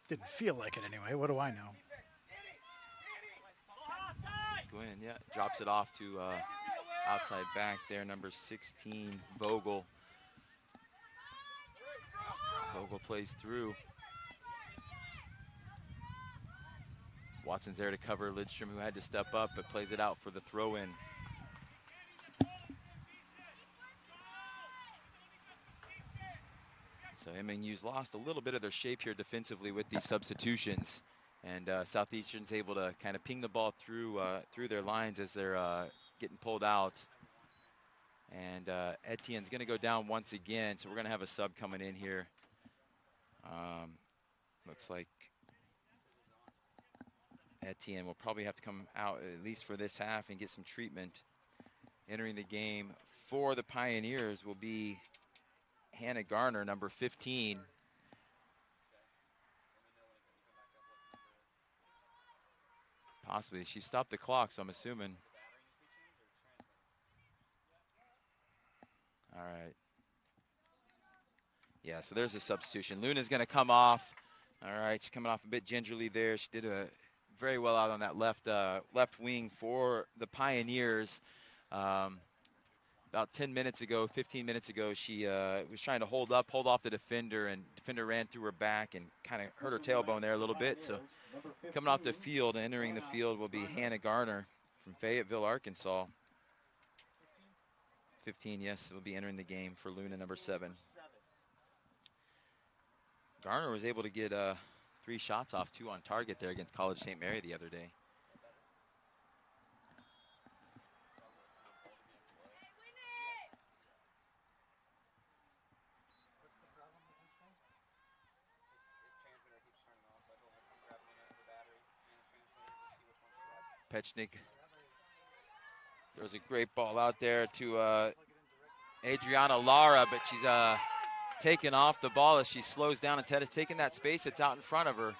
Didn't feel like it anyway. What do I know? Gwynn, yeah, drops it off to outside back there, number 16, Vogel. Vogel plays through. Watson's there to cover Lidstrom, who had to step up, but plays it out for the throw-in. So MNU's lost a little bit of their shape here defensively with these substitutions. And Southeastern's able to kind of ping the ball through their lines as they're getting pulled out. And Etienne's going to go down once again, so we're going to have a sub coming in here. Looks like Etienne will probably have to come out at least for this half and get some treatment. Entering the game for the Pioneers will be Hannah Garner, number 15. Possibly. She stopped the clock, so I'm assuming. All right. Yeah, so there's a substitution. Luna's going to come off. All right, she's coming off a bit gingerly there. She did very well out on that left wing for the Pioneers. About 10 minutes ago, 15 minutes ago, she was trying to hold off the defender, and defender ran through her back and kind of hurt her tailbone there a little bit. So coming off the field, entering the field will be Hannah Garner from Fayetteville, Arkansas. 15, yes, will be entering the game for Luna, number 7. Garner was able to get 3 shots off, 2 on target there against College St. Mary the other day. Pechnik. There was a great ball out there to Adriana Lara, but she's taken off the ball as she slows down. Instead of taking that space that's out in front of her.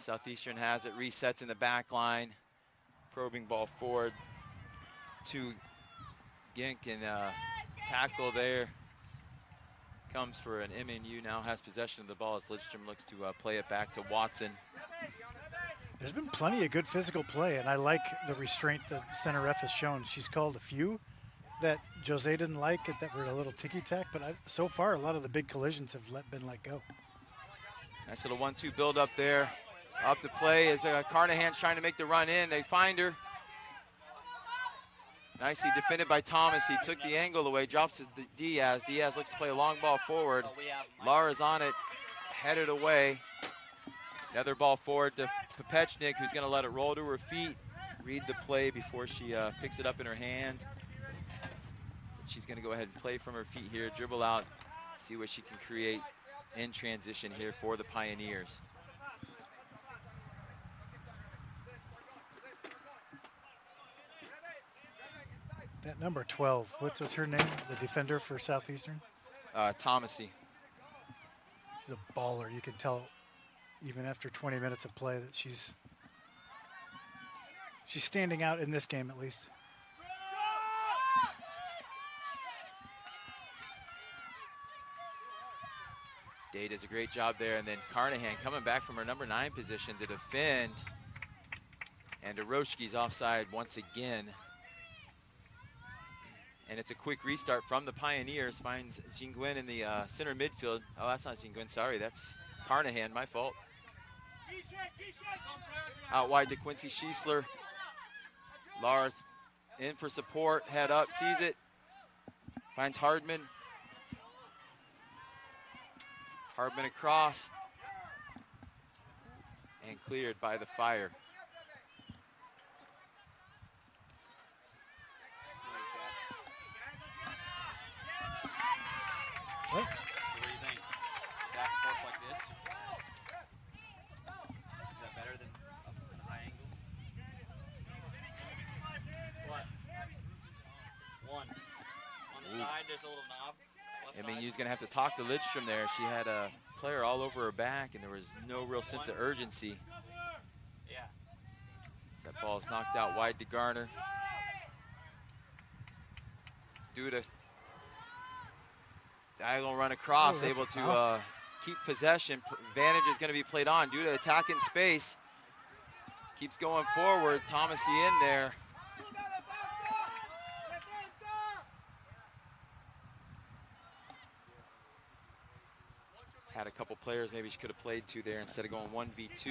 Southeastern has it, resets in the back line. Probing ball forward to Gink, and tackle there comes for an MNU. Now has possession of the ball as Lidstrom looks to play it back to Watson. There's been plenty of good physical play, and I like the restraint that center ref has shown. She's called a few that Jose didn't like, that were a little ticky-tack, but so far a lot of the big collisions have been let go. Nice little 1-2 build up there. Up the play as Carnahan's trying to make the run in. They find her. Nicely defended by Thomas. He took the angle away, drops it to Diaz. Diaz looks to play a long ball forward. Lara's on it, headed away. Another ball forward to Pechnik, who's going to let it roll to her feet. Read the play before she picks it up in her hands. She's going to go ahead and play from her feet here, dribble out, see what she can create in transition here for the Pioneers. That number 12, what's her name? The defender for Southeastern? Thomasy. She's a baller. You can tell even after 20 minutes of play that she's standing out in this game at least. Day does a great job there, and then Carnahan coming back from her number 9 position to defend. And Doroshki's offside once again. And it's a quick restart from the Pioneers. Finds Jingwen in the center midfield. Oh, that's not Jingwen. Sorry, that's Carnahan. My fault. Out wide to Quincy Schiesler. Lars in for support. Head up. Sees it. Finds Hardman. Hardman across. And cleared by the Fire. What do you think? Back and forth like this? Is that better than up in a high angle? What? One. On the side, there's a little knob. MNU's going to have to talk to Lidstrom there. She had a player all over her back, and there was no real sense of urgency. Yeah. That ball is knocked out wide to Garner. Duda. Diagonal run across, able to keep possession. Advantage is going to be played on. Duda attacking space. Keeps going forward. Thomasy in there. Had a couple players maybe she could have played to there instead of going 1v2.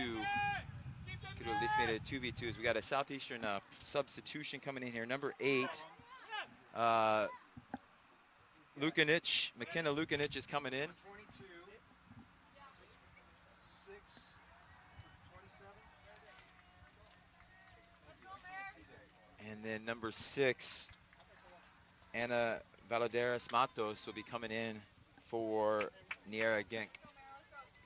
Could have at least made it a 2v2s. We got a Southeastern substitution coming in here. Number 8. Lukanich, McKenna Lukanich is coming in. And then number 6, Anna Valadares Matos will be coming in for Niera Genk.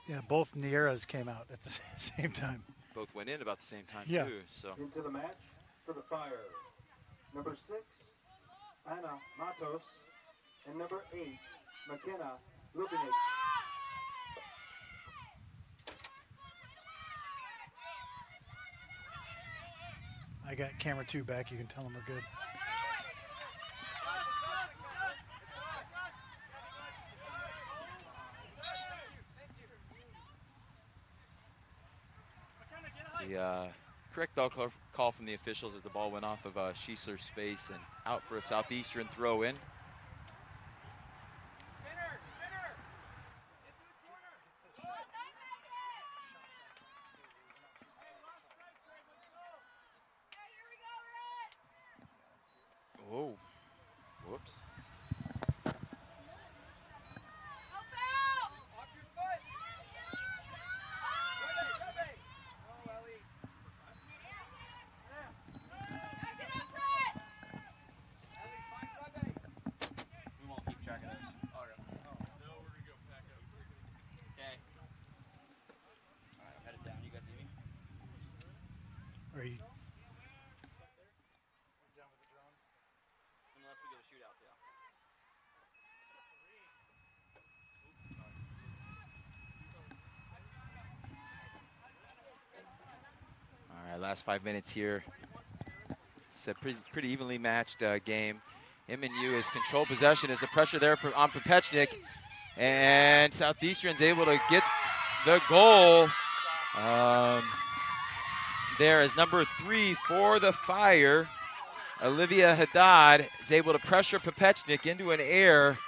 Yeah, both Nieras came out at the same time. Both went in about the same time, yeah. too. So Into the match for the Fire. Number 6, Anna Matos. And number 8, McKenna Lukanich. I got camera 2 back. You can tell them we're good. the correct call from the officials as the ball went off of Schiesler's face and out for a Southeastern throw in. Whoa. Whoops. We won't keep track of this. Oh, no. No, we're going to go pack up. Okay. All right, head it down. You guys see me? Are you? Unless we get a shootout, yeah. All right, last 5 minutes here. It's a pretty evenly matched game. MNU is control possession as the pressure there on Popechnik. And Southeastern's able to get the goal. There is number 3 for the Fire. Olivia Haddad is able to pressure Popechnik into an air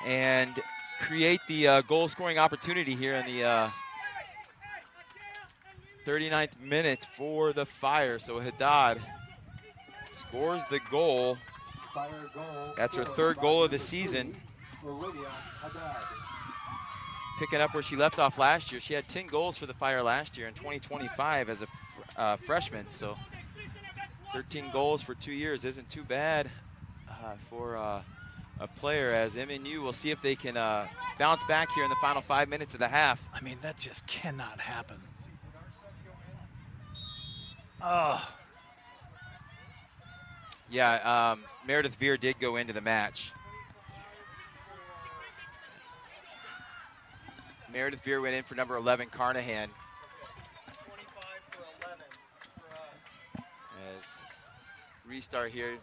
and create the goal-scoring opportunity here in the 39th minute for the Fire. So Haddad scores the goal. Fire goal. That's her third goal of the season. Olivia Haddad. Picking up where she left off last year. She had 10 goals for the Fire last year in 2025 as a freshman. So 13 goals for 2 years isn't too bad for a player, as MNU will see if they can bounce back here in the final 5 minutes of the half. I mean, that just cannot happen. Oh. Yeah, Meredith Veer did go into the match. Meredith Veer went in for number 11, Carnahan. 25 for 11 for us. As restart here,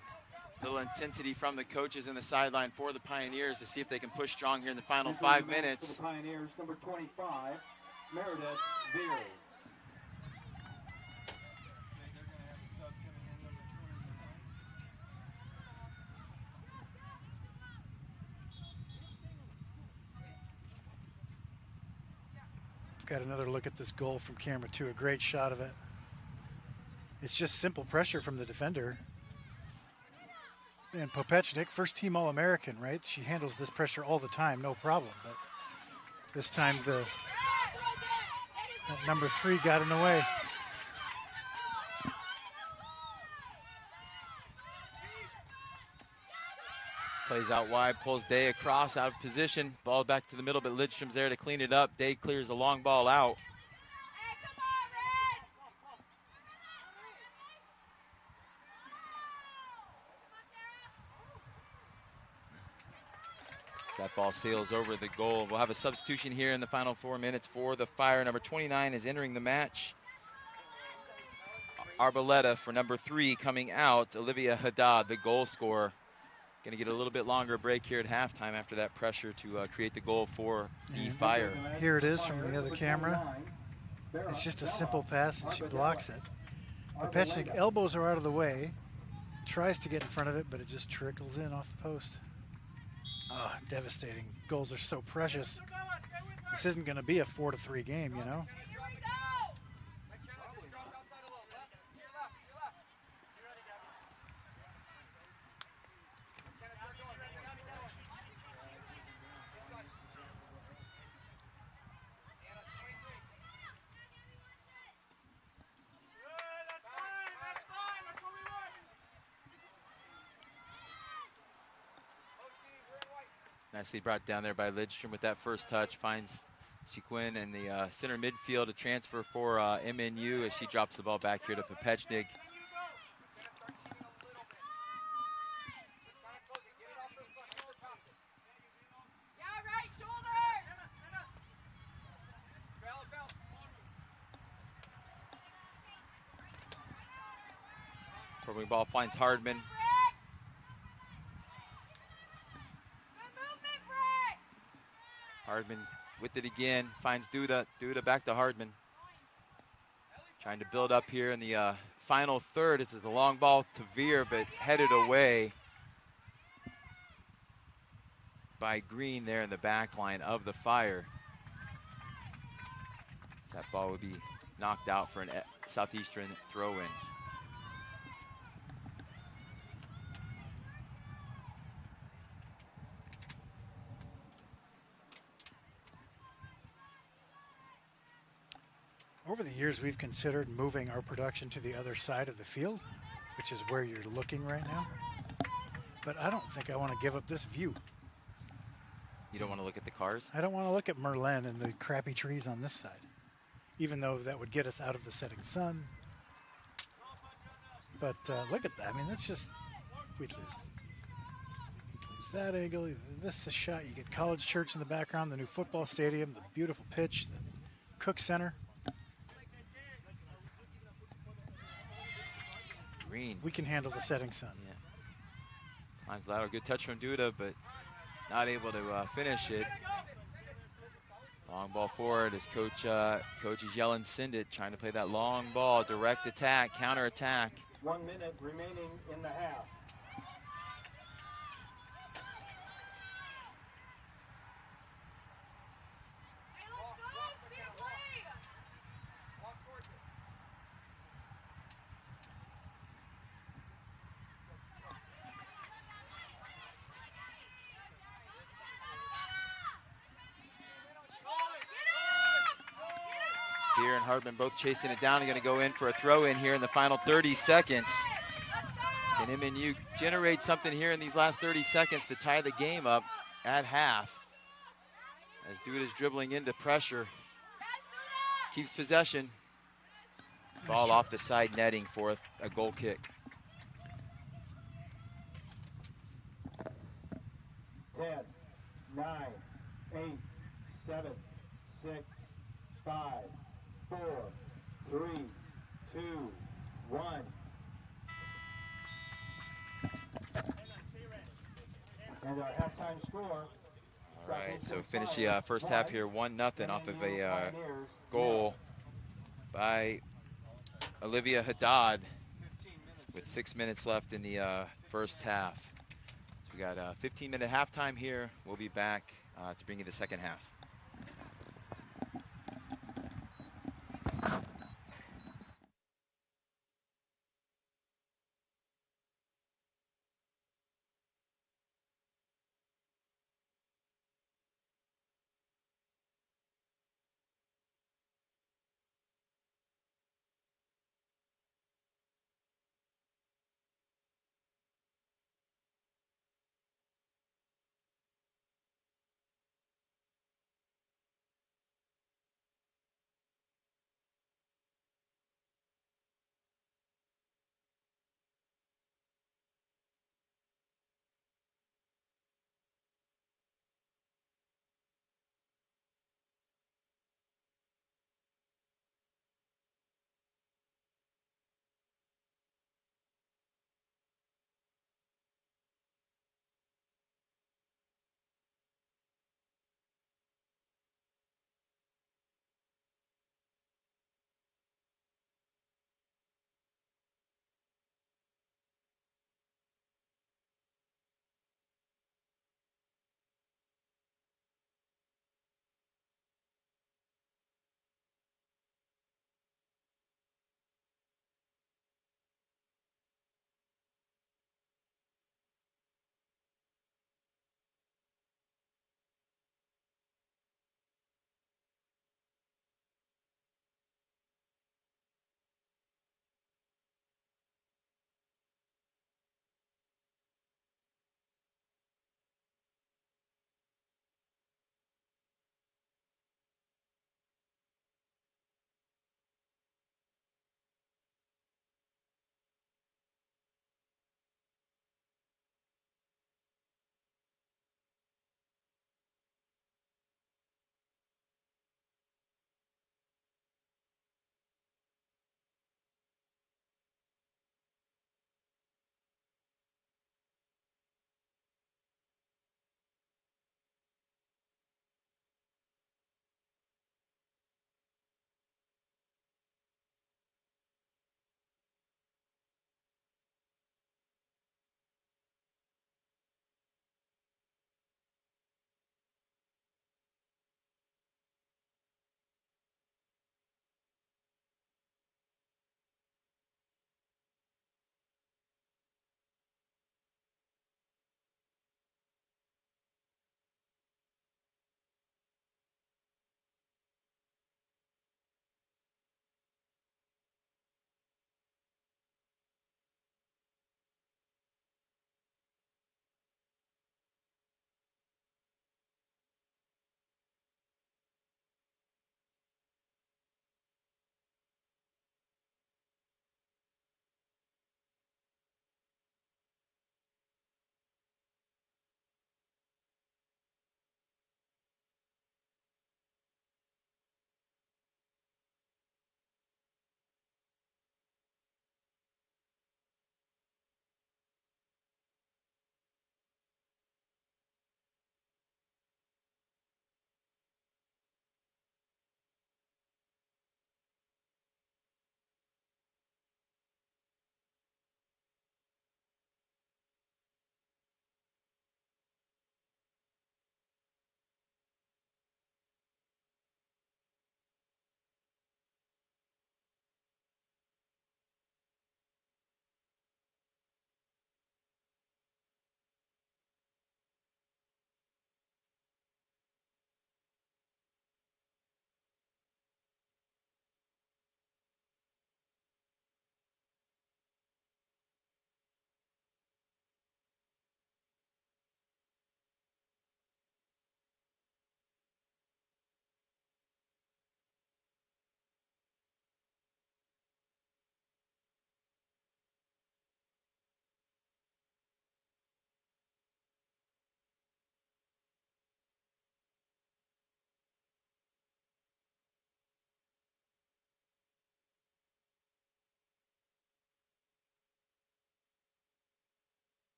little intensity from the coaches in the sideline for the Pioneers to see if they can push strong here in the final 5 minutes. For the Pioneers, number 25, Meredith Veer. Got another look at this goal from camera 2, a great shot of it. It's just simple pressure from the defender. And Popechnik, first team All-American, right? She handles this pressure all the time, no problem. But this time that number 3 got in the way. Plays out wide, pulls Day across, out of position. Ball back to the middle, but Lidstrom's there to clean it up. Day clears the long ball out. That ball sails over the goal. We'll have a substitution here in the final 4 minutes for the Fire. Number 29 is entering the match. Arboleta for number 3 coming out. Olivia Haddad, the goal scorer. Going to get a little bit longer break here at halftime after that pressure to create the goal for the Fire. Here it is from the other camera. It's just a simple pass, and she blocks it. Popechnik elbows her out of the way, tries to get in front of it, but it just trickles in off the post. Oh, devastating. Goals are so precious. This isn't going to be a 4-3 game, you know. Nicely brought down there by Lidstrom with that first touch. Finds Chiquin in the center midfield, a transfer for MNU as she drops the ball back here to Popechnik. Probing ball finds Hardman. Hardman with it again, finds Duda. Duda back to Hardman. Trying to build up here in the final third. This is a long ball to Veer, but headed away by Green there in the back line of the Fire. That ball would be knocked out for a Southeastern throw-in. Over the years, we've considered moving our production to the other side of the field, which is where you're looking right now. But I don't think I want to give up this view. You don't want to look at the cars? I don't want to look at Merlin and the crappy trees on this side, even though that would get us out of the setting sun. But look at that. I mean, that's just, we'd lose that angle. This is a shot. You get College Church in the background, the new football stadium, the beautiful pitch, the Cook Center. Green. We can handle the setting sun. Yeah. Climbs lateral. Good touch from Duda, but not able to finish it. Long ball forward as coach is yelling, send it, trying to play that long ball, direct attack, counter attack. 1 minute remaining in the half. Beer and Hardman both chasing it down and going to go in for a throw in here in the final 30 seconds. Can MNU generate something here in these last 30 seconds to tie the game up at half? As Duda's dribbling into pressure. Keeps possession. Ball off the side netting for a goal kick. 10, 9, 8, 7, 6, 5, 4, 3, 2, 1. And our halftime score. All right, so finish the first half here 1-0 off of a goal by Olivia Haddad with 6 minutes left in the first half. So we got a 15-minute halftime here. We'll be back to bring you the second half.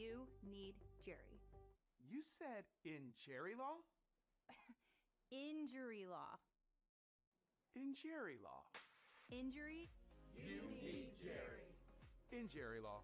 you need Jerry. You said in Jerry law? Injury law. In Jerry law. Injury? You need Jerry. In Jerry law.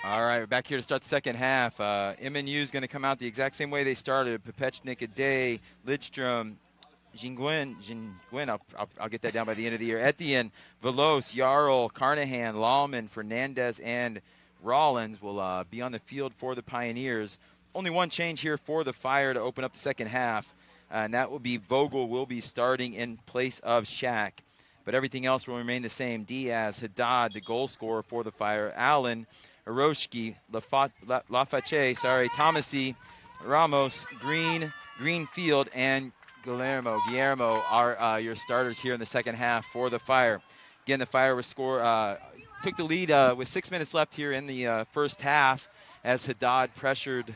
All right, we're back here to start the second half. MNU is going to come out the exact same way they started. Popechnik, Aday, Lidstrom, Jingwen, I'll get that down by the end of the year. Etienne, Velos, Jarl, Carnahan, Lallman, Fernandez, and Rollins will be on the field for the Pioneers. Only one change here for the Fire to open up the second half, and that will be Vogel will be starting in place of Shaq. But everything else will remain the same. Diaz, Haddad, the goal scorer for the Fire, Allen, Hiroshiki, Lafache, Tomasi, Ramos, Greenfield, and Guillermo are your starters here in the second half for the Fire. Again, the Fire took the lead with 6 minutes left here in the first half as Haddad pressured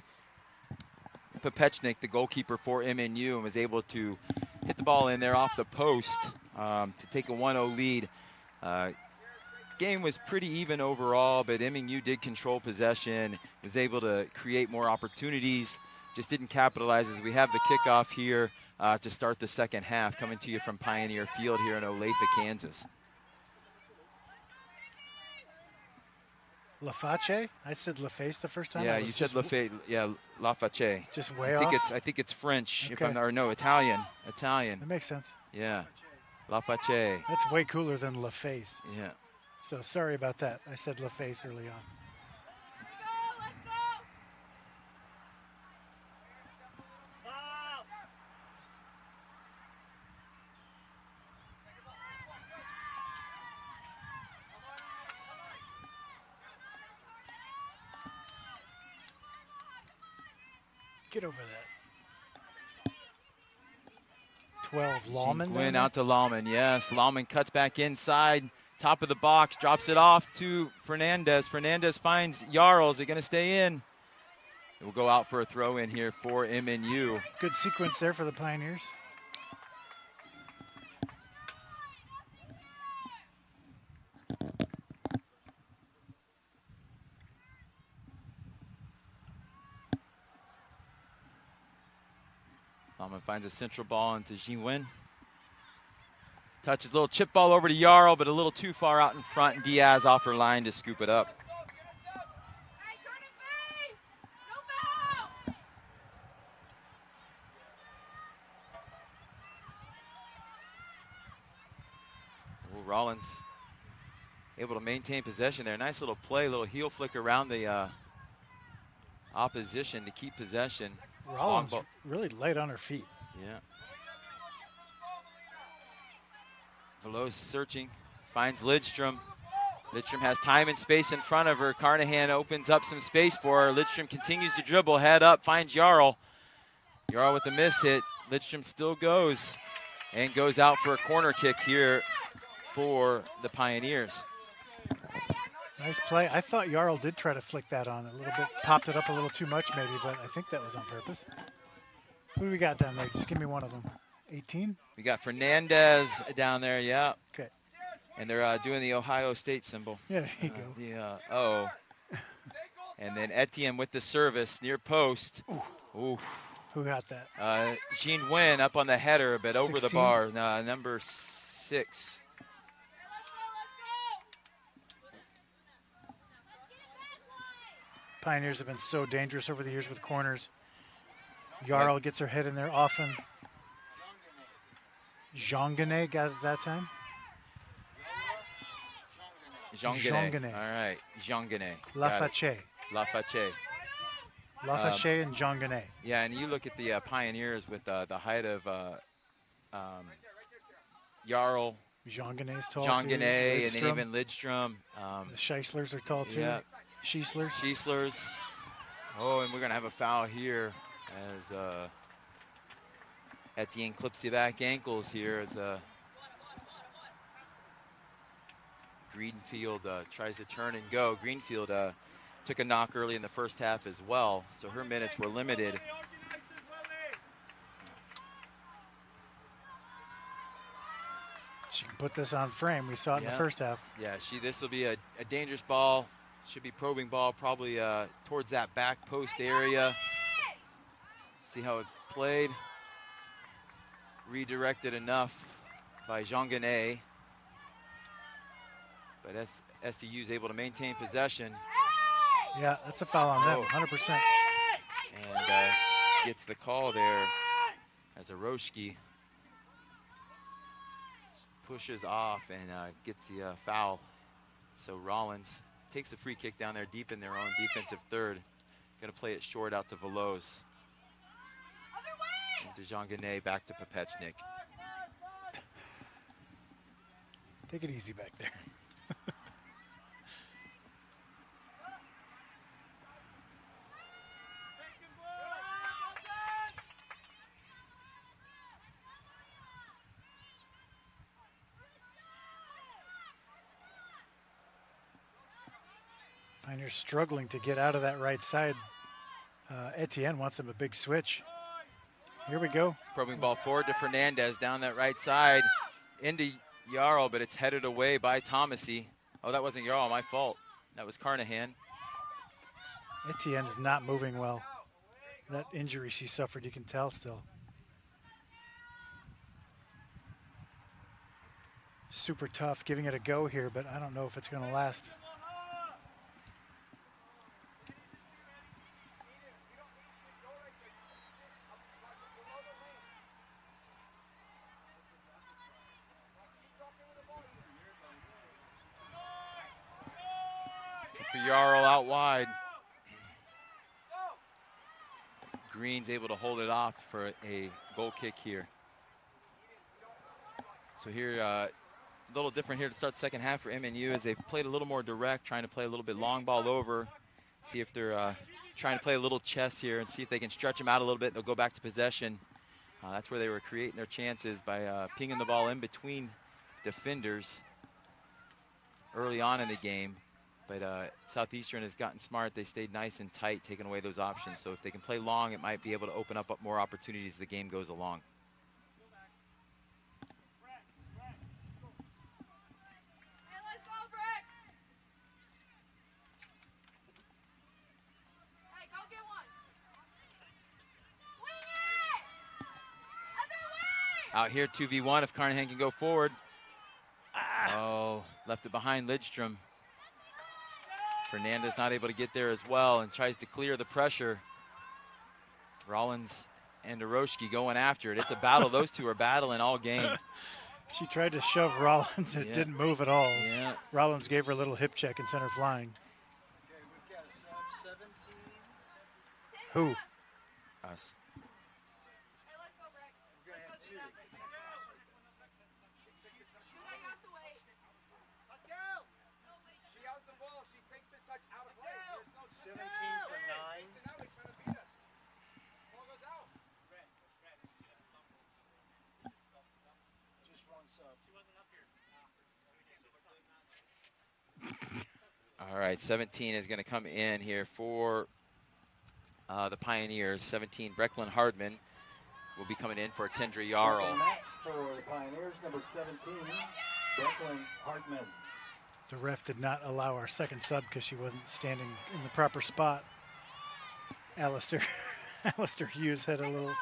Popechnik, the goalkeeper for MNU, and was able to hit the ball in there off the post to take a 1-0 lead. Game was pretty even overall, but MNU did control possession, was able to create more opportunities, just didn't capitalize as we have the kickoff here to start the second half, coming to you from Pioneer Field here in Olathe, Kansas. Lafache? I said Laface the first time. Yeah, you said Laface. Yeah, Lafache. Just way off? I think it's French, Okay. Italian. That makes sense. Yeah, Lafache. That's way cooler than Laface. Yeah. So sorry about that. I said Laface early on. Get over that. 12, Lallman. Went out to Lallman, yes. Lallman cuts back inside, top of the box, drops it off to Fernandez. Fernandez finds Jarl. Is it going to stay in? It will go out for a throw in here for MNU. Good sequence there for the Pioneers. Lallman finds a central ball into Jinwen. Touches a little chip ball over to Jarl, but a little too far out in front, and Diaz off her line to scoop it up. Ooh, Rollins able to maintain possession there. Nice little play, little heel flick around the opposition to keep possession. Rollins really light on her feet. Yeah. Velos searching, finds Lidstrom. Lidstrom has time and space in front of her. Carnahan opens up some space for her. Lidstrom continues to dribble, head up, finds Jarl. Jarl with the miss hit. Lidstrom still goes and goes out for a corner kick here for the Pioneers. Nice play. I thought Jarl did try to flick that on a little bit. Popped it up a little too much maybe, but I think that was on purpose. Who do we got down there? Just give me one of them. 18? We got Fernandez down there, yeah. Okay. And they're doing the Ohio State symbol. Yeah, there you go. The O. And then Etienne with the service near post. Ooh. Who got that? Jean Nguyen up on the header, but over the 16? bar. Number 6. Pioneers have been so dangerous over the years with corners. Jarl gets her head in there often. Jean-Genet got it that time. Jean-Genet. All right, Jean-Genet. Lafache. Lafache. Lafache and Jean-Genet. Yeah, and you look at the Pioneers with the height of Jarl, Jean-Genet's tall Jean-Genet, and too. then even Lidstrom. The Scheislers are tall too. Yeah. Schieslers. Oh, and we're going to have a foul here as Etienne clips the back ankles here as Greenfield tries to turn and go. Greenfield took a knock early in the first half as well, so her minutes were limited. She can put this on frame. We saw it in the first half. Yeah, this will be a dangerous ball. Should be probing ball probably towards that back post area. See how it played. Redirected enough by Jean-Genet. But SCU is able to maintain possession. Yeah, that's a foul on them, 100%. And gets the call there as Aroshki pushes off and gets the foul. So Rollins takes the free kick down there deep in their own defensive third. Going to play it short out to Veloz. And to Jean-Guenet, back to Popechnik. Take it easy back there. Pioneers struggling to get out of that right side. Etienne wants them a big switch. Here we go. Probing ball forward to Fernandez down that right side into Jarl, but it's headed away by Thomasy. Oh, that wasn't Jarl, my fault. That was Carnahan. Etienne is not moving well. That injury she suffered, you can tell still. Super tough, giving it a go here, but I don't know if it's going to last. Jarl out wide. Green's able to hold it off for a goal kick here. So here, a little different here to start the second half for MNU as they've played a little more direct, trying to play a little bit long ball over. See if they're trying to play a little chess here and see if they can stretch them out a little bit. They'll go back to possession. That's where they were creating their chances by pinging the ball in between defenders early on in the game. But Southeastern has gotten smart. They stayed nice and tight, taking away those options. So if they can play long, it might be able to open up more opportunities as the game goes along. Out here, 2v1 if Carnahan can go forward. Oh, left it behind Lidstrom. Fernandez not able to get there as well and tries to clear the pressure. Rollins and Aroshki going after it. It's a battle. Those two are battling all game. She tried to shove Rollins. It didn't move at all. Yeah. Rollins gave her a little hip check and sent her flying. Okay, we've got a sub 17. Who? Us. We're going to have two. She has the ball. She takes the touch out of play. There's no 17 for 9. So now they're trying to beat us. Ball goes out. Just one sub. All right, 17 is going to come in here for the Pioneers. 17, Brecklin Hardman will be coming in for Kendra Jarl. For the Pioneers, number 17, Brecklin Hartman. The ref did not allow our second sub because she wasn't standing in the proper spot. Alistair Hughes had a little...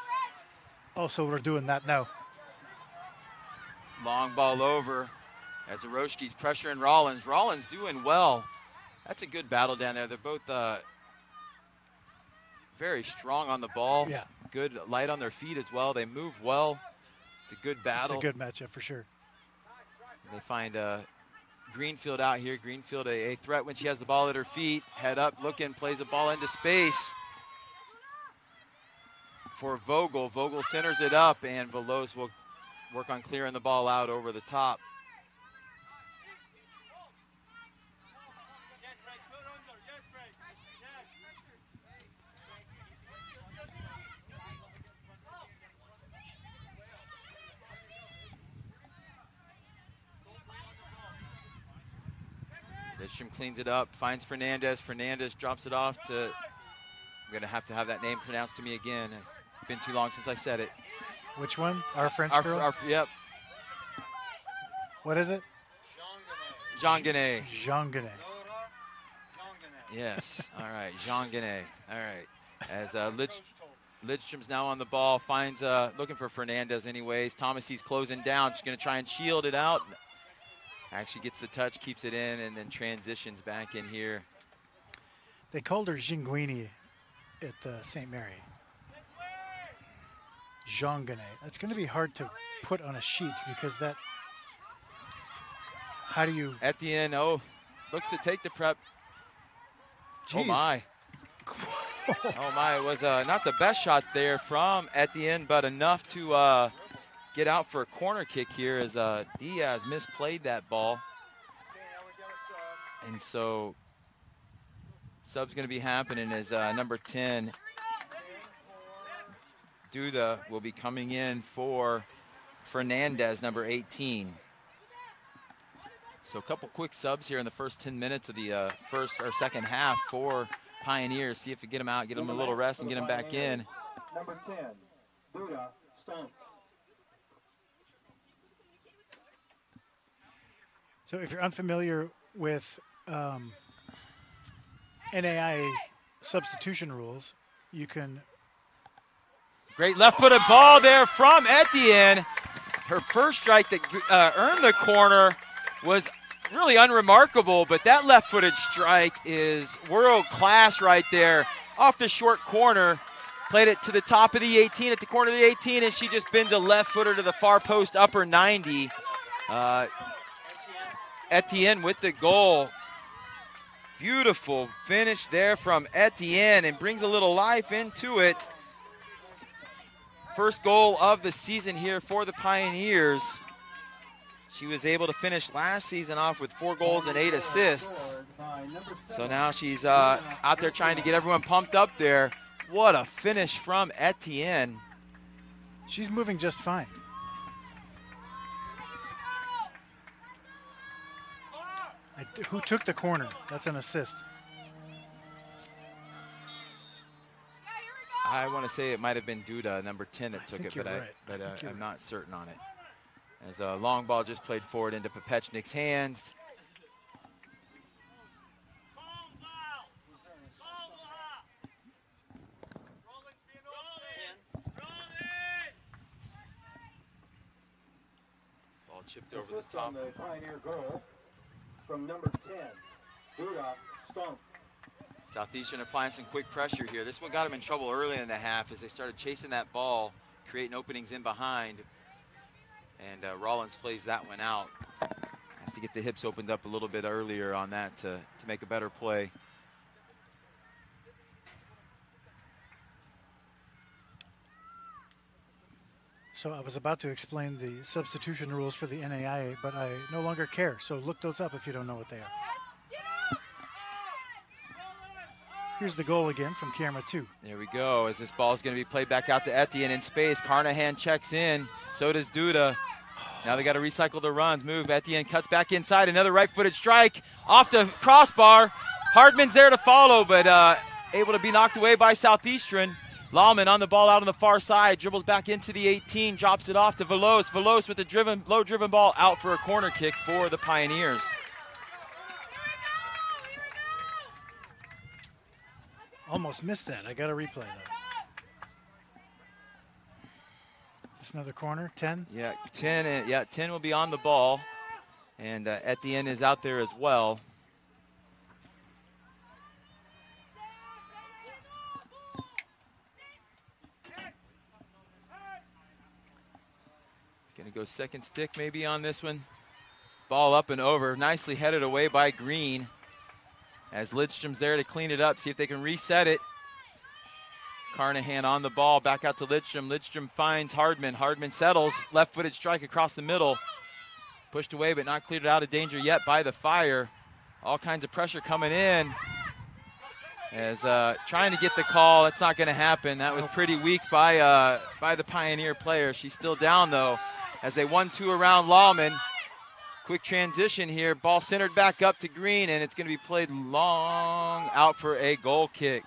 Oh, so we're doing that now. Long ball over as Aroshki's pressuring Rollins. Rollins doing well. That's a good battle down there. They're both very strong on the ball. Yeah. Good light on their feet as well. They move well. It's a good battle. It's a good matchup for sure. They find Greenfield out here. Greenfield a threat when she has the ball at her feet. Head up, looking, plays the ball into space for Vogel. Vogel centers it up, and Veloz will work on clearing the ball out over the top. Lidstrom cleans it up, finds Fernandez. Fernandez drops it off to, I'm going to have that name pronounced to me again. It's been too long since I said it. Which one? Our French girl? Yep. What is it? Jean-Guenet. Jean-Guenet. Yes. All right. Jean-Guenet. All right. As Lidstrom's now on the ball, finds looking for Fernandez anyways. Thomasy's closing down. She's going to try and shield it out. Actually gets the touch, keeps it in, and then transitions back in here. They called her Jinguini at St. Mary. Jongane. That's going to be hard to put on a sheet because that. How do you? Etienne, looks to take the prep. Geez. Oh my. Oh my, it was not the best shot there from Etienne, but enough to get out for a corner kick here as Diaz misplayed that ball. And so sub's going to be happening as number 10, Duda, will be coming in for Fernandez, number 18. So a couple quick subs here in the first 10 minutes of the first or second half for Pioneers. See if we get them out, get them a little rest, and get them back in. Number 10, Duda Stump. So if you're unfamiliar with NAIA substitution rules, you can. Great left-footed ball there from Etienne. Her first strike that earned the corner was really unremarkable, but that left-footed strike is world-class right there. Off the short corner, played it to the top of the 18, at the corner of the 18, and she just bends a left-footer to the far post, upper 90. Etienne with the goal. Beautiful finish there from Etienne, and brings a little life into it. First goal of the season here for the Pioneers. She was able to finish last season off with 4 goals and 8 assists. So now she's out there trying to get everyone pumped up there. What a finish from Etienne. She's moving just fine. Who took the corner? That's an assist. I want to say it might have been Duda, number 10, that took it, but, right. I'm not certain on it. As a long ball just played forward into Popechnik's hands. Ball chipped over the top. On the Pioneer goal from number 10, Duda Stump. Southeastern applying some quick pressure here. This one got them in trouble early in the half as they started chasing that ball, creating openings in behind. And Rollins plays that one out. Has to get the hips opened up a little bit earlier on that to make a better play. So I was about to explain the substitution rules for the NAIA, but I no longer care. So look those up if you don't know what they are. Here's the goal again from camera 2. There we go, as this ball is going to be played back out to Etienne in space. Carnahan checks in, so does Duda. Now they got to recycle the runs. Move, Etienne cuts back inside. Another right-footed strike off the crossbar. Hardman's there to follow, but able to be knocked away by Southeastern. Lawman on the ball out on the far side, dribbles back into the 18, drops it off to Veloz. Veloz with the low-driven ball out for a corner kick for the Pioneers. Almost missed that. I got to replay that. Just another corner, 10? Yeah, 10 will be on the ball. And Etienne is out there as well. Going to go second stick maybe on this one. Ball up and over. Nicely headed away by Green. As Lidstrom's there to clean it up, see if they can reset it. Carnahan on the ball, back out to Lidstrom. Lidstrom finds Hardman. Hardman settles, left-footed strike across the middle. Pushed away, but not cleared out of danger yet by the Fire. All kinds of pressure coming in. As trying to get the call, that's not going to happen. That was pretty weak by the Pioneer player. She's still down, though, as they 1-2 around Lawman. Quick transition here. Ball centered back up to Green, and it's going to be played long out for a goal kick.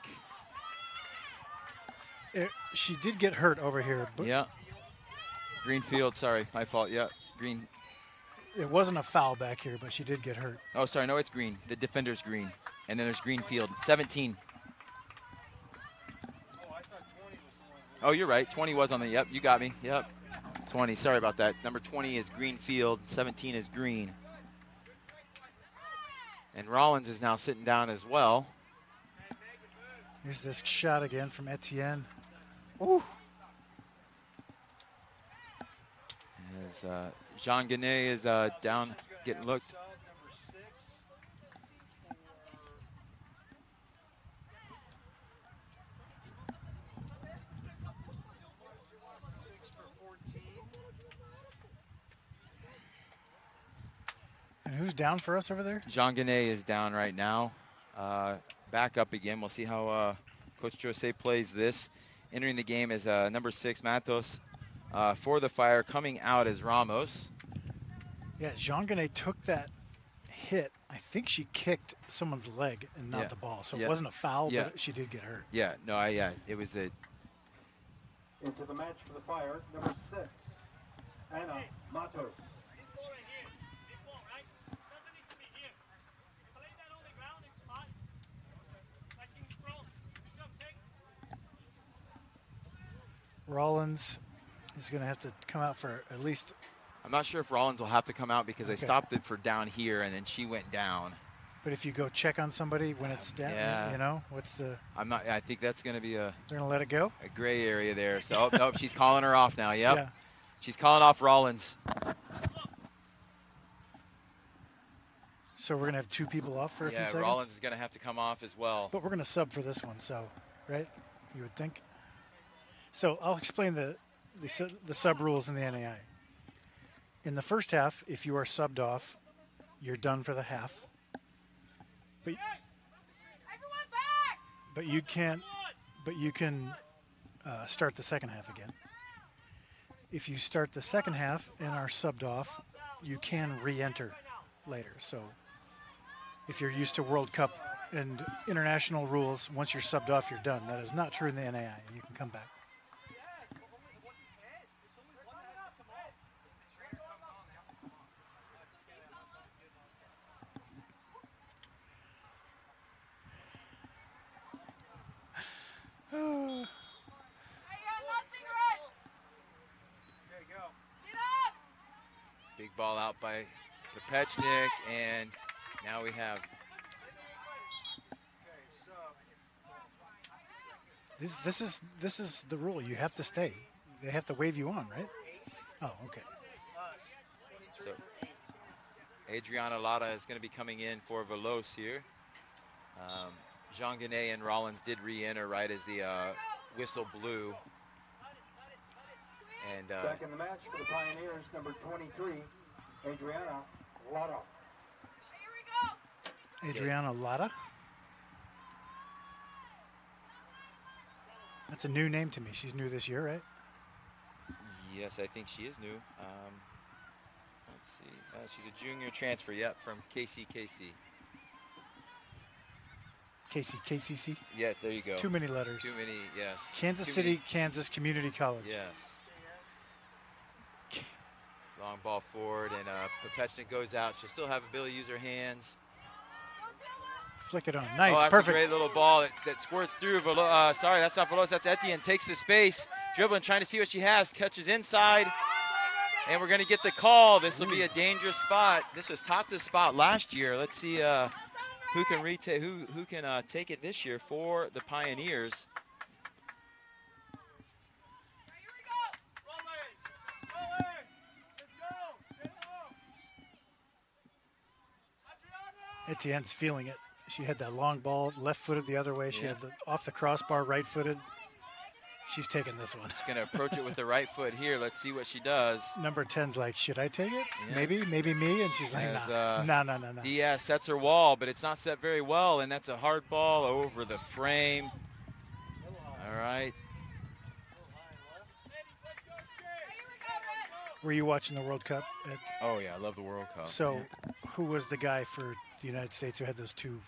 She did get hurt over here. But yeah. Greenfield, sorry, my fault. Yeah, Green. It wasn't a foul back here, but she did get hurt. Oh, sorry, no, it's Green. The defender's Green. And then there's Greenfield, 17. Oh, you're right. 20 was on the, yep, you got me. Yep. 20, sorry about that. Number 20 is Greenfield, 17 is Green. And Rollins is now sitting down as well. Here's this shot again from Etienne. Ooh. As Jean Guenet is down, getting looked. Number 6 for 14. And who's down for us over there? Jean Guenet is down right now. Back up again. We'll see how Coach Jose plays this. Entering the game is number 6, Matos. For the Fire, coming out is Ramos. Yeah, Jean Guenet took that hit. I think she kicked someone's leg and not Yeah. the ball. So Yeah. it wasn't a foul, Yeah. but she did get hurt. Yeah, no, it was a. Into the match for the Fire, number 6, Anna Matos. This ball right here, this ball, right? Doesn't need to be here. Play that on the ground and spot. Like in front. You see what I'm saying? Rollins is going to have to come out for at least. I'm not sure if Rollins will have to come out because they Okay. stopped it for down here and then she went down. But if you go check on somebody when it's down, Yeah. you know, what's the. I'm not. I think that's going to be They're going to let it go? a gray area there. So nope, she's calling her off now. Yep, Yeah. she's calling off Rollins. So we're going to have 2 people off for a few Yeah, seconds? Rollins is going to have to come off as well. But we're going to sub for this one, so, right? You would think. So I'll explain the sub rules in the NAI. In the first half, if you are subbed off, you're done for the half. But Everyone back! but you can't. But you can start the second half again. If you start the second half and are subbed off, you can re-enter later. So if you're used to World Cup and international rules, once you're subbed off, you're done. That is not true in the NAI. You can come back. Big ball out by Kopechnik, and now we have. This is the rule. You have to stay. They have to wave you on, right? Oh, okay. So Adriana Lara is going to be coming in for Veloz here. Jean Guenet and Rollins did re-enter right as the whistle blew. And Back in the match for the Pioneers, number 23, Adriana Lara. Adriana Lara. That's a new name to me. She's new this year, right? yes, I think she is new. Let's see. She's a junior transfer, yep, from KCKC. KCC. Yeah, there you go. Too many letters. Too many, yes. Kansas Too City, many- Kansas Community College. Yes. Long ball forward, and Kopechnik goes out. She'll still have ability to use her hands. Flick it on. Nice, Oh, that's perfect. a great little ball that squirts through. Sorry, that's not Veloz. That's Etienne. Takes the space, dribbling, trying to see what she has. Catches inside, and we're going to get the call. This will be a dangerous spot. This was Tata's spot last year. Let's see who can who can take it this year for the Pioneers. Etienne's feeling it. She had that long ball, left-footed the other way. She Yeah. had the off the crossbar, right-footed. She's taking this one. She's going to approach it with the right foot here. Let's see what she does. Number 10's like, should I take it? Yeah. Maybe me. And she's like, As, no. Diaz sets her wall, but it's not set very well, and that's a hard ball over the frame. All right. Were you watching the World Cup? Oh, yeah, I love the World Cup. So who was the guy for the United States who had those two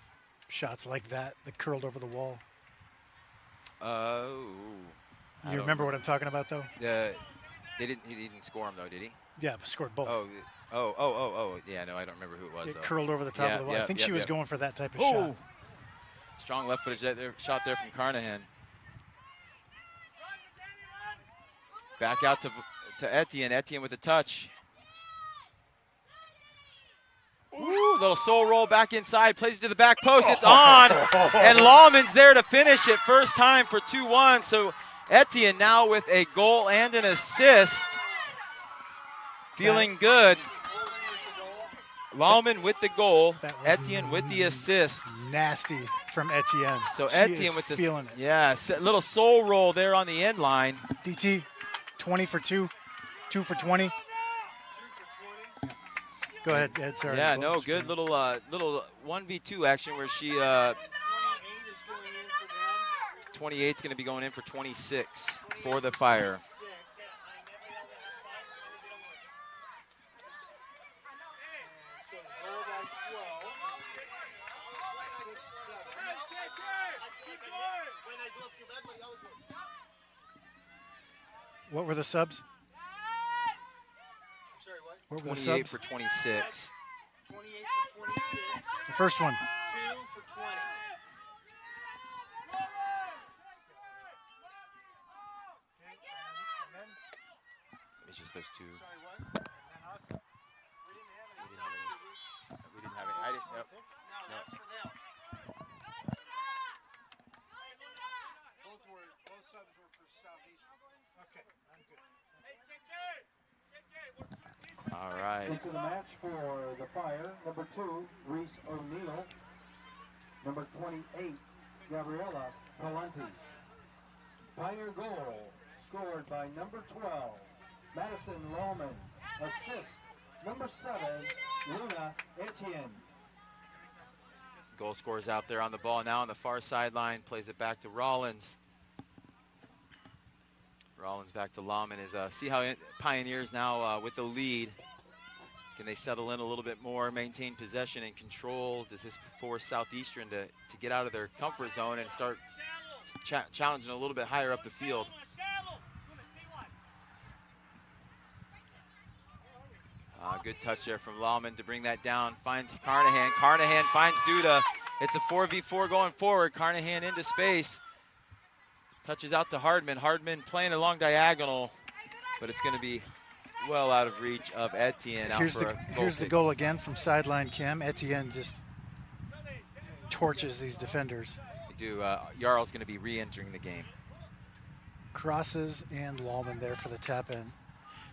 shots like that curled over the wall? Oh. You remember what I'm talking about, though? He didn't score him, though, did he? Yeah, scored both. Oh. Yeah, no, I don't remember who it was, It though. curled over the top of the wall. I think she was going for that type of shot. Strong left footed shot there from Carnahan. Back out to Etienne. Etienne with a touch. Ooh, little soul roll back inside, plays it to the back post. It's on, and Lawman's there to finish it. First time for 2-1. So Etienne now with a goal and an assist. Feeling good. Lawman with the goal, Etienne with the assist. Nasty from Etienne. So She Etienne is with the feeling it. Yeah, little soul roll there on the end line. DT, 20 for 2, 2 for 20. Go ahead, Ed. Sorry. Yeah, no, good little 1v2 action where she 28 is going to be going in for 26 for the Fire. What were the subs? What were the 28 subs? for 26. 28 for 26. The first one. 2 for 20. It's just those two. Sorry, what? We didn't have it. I didn't. Nope. No, that's for them. Both subs were for Southeastern. Okay, I'm good. All right. Into the match for the Fire, number 2, Reese O'Neill. Number 28, Gabriella Palante. Pioneer goal scored by number 12, Madison Lawman. Assist, number 7, Luna Etienne. Goal scorer's out there on the ball now on the far sideline. Plays it back to Rollins. Rollins back to Lawman. See how Pioneers now with the lead. Can they settle in a little bit more, maintain possession and control? Does this force Southeastern to get out of their comfort zone and start challenging a little bit higher up the field? Good touch there from Lawman to bring that down. Finds Carnahan. Carnahan finds Duda. It's a 4v4 going forward. Carnahan into space. Touches out to Hardman. Hardman playing along diagonal, but it's going to be well out of reach of Etienne. Here's the goal again from sideline Kim. Etienne just torches these defenders. They do. Jarl's going to be re-entering the game. Crosses and Lawman there for the tap in.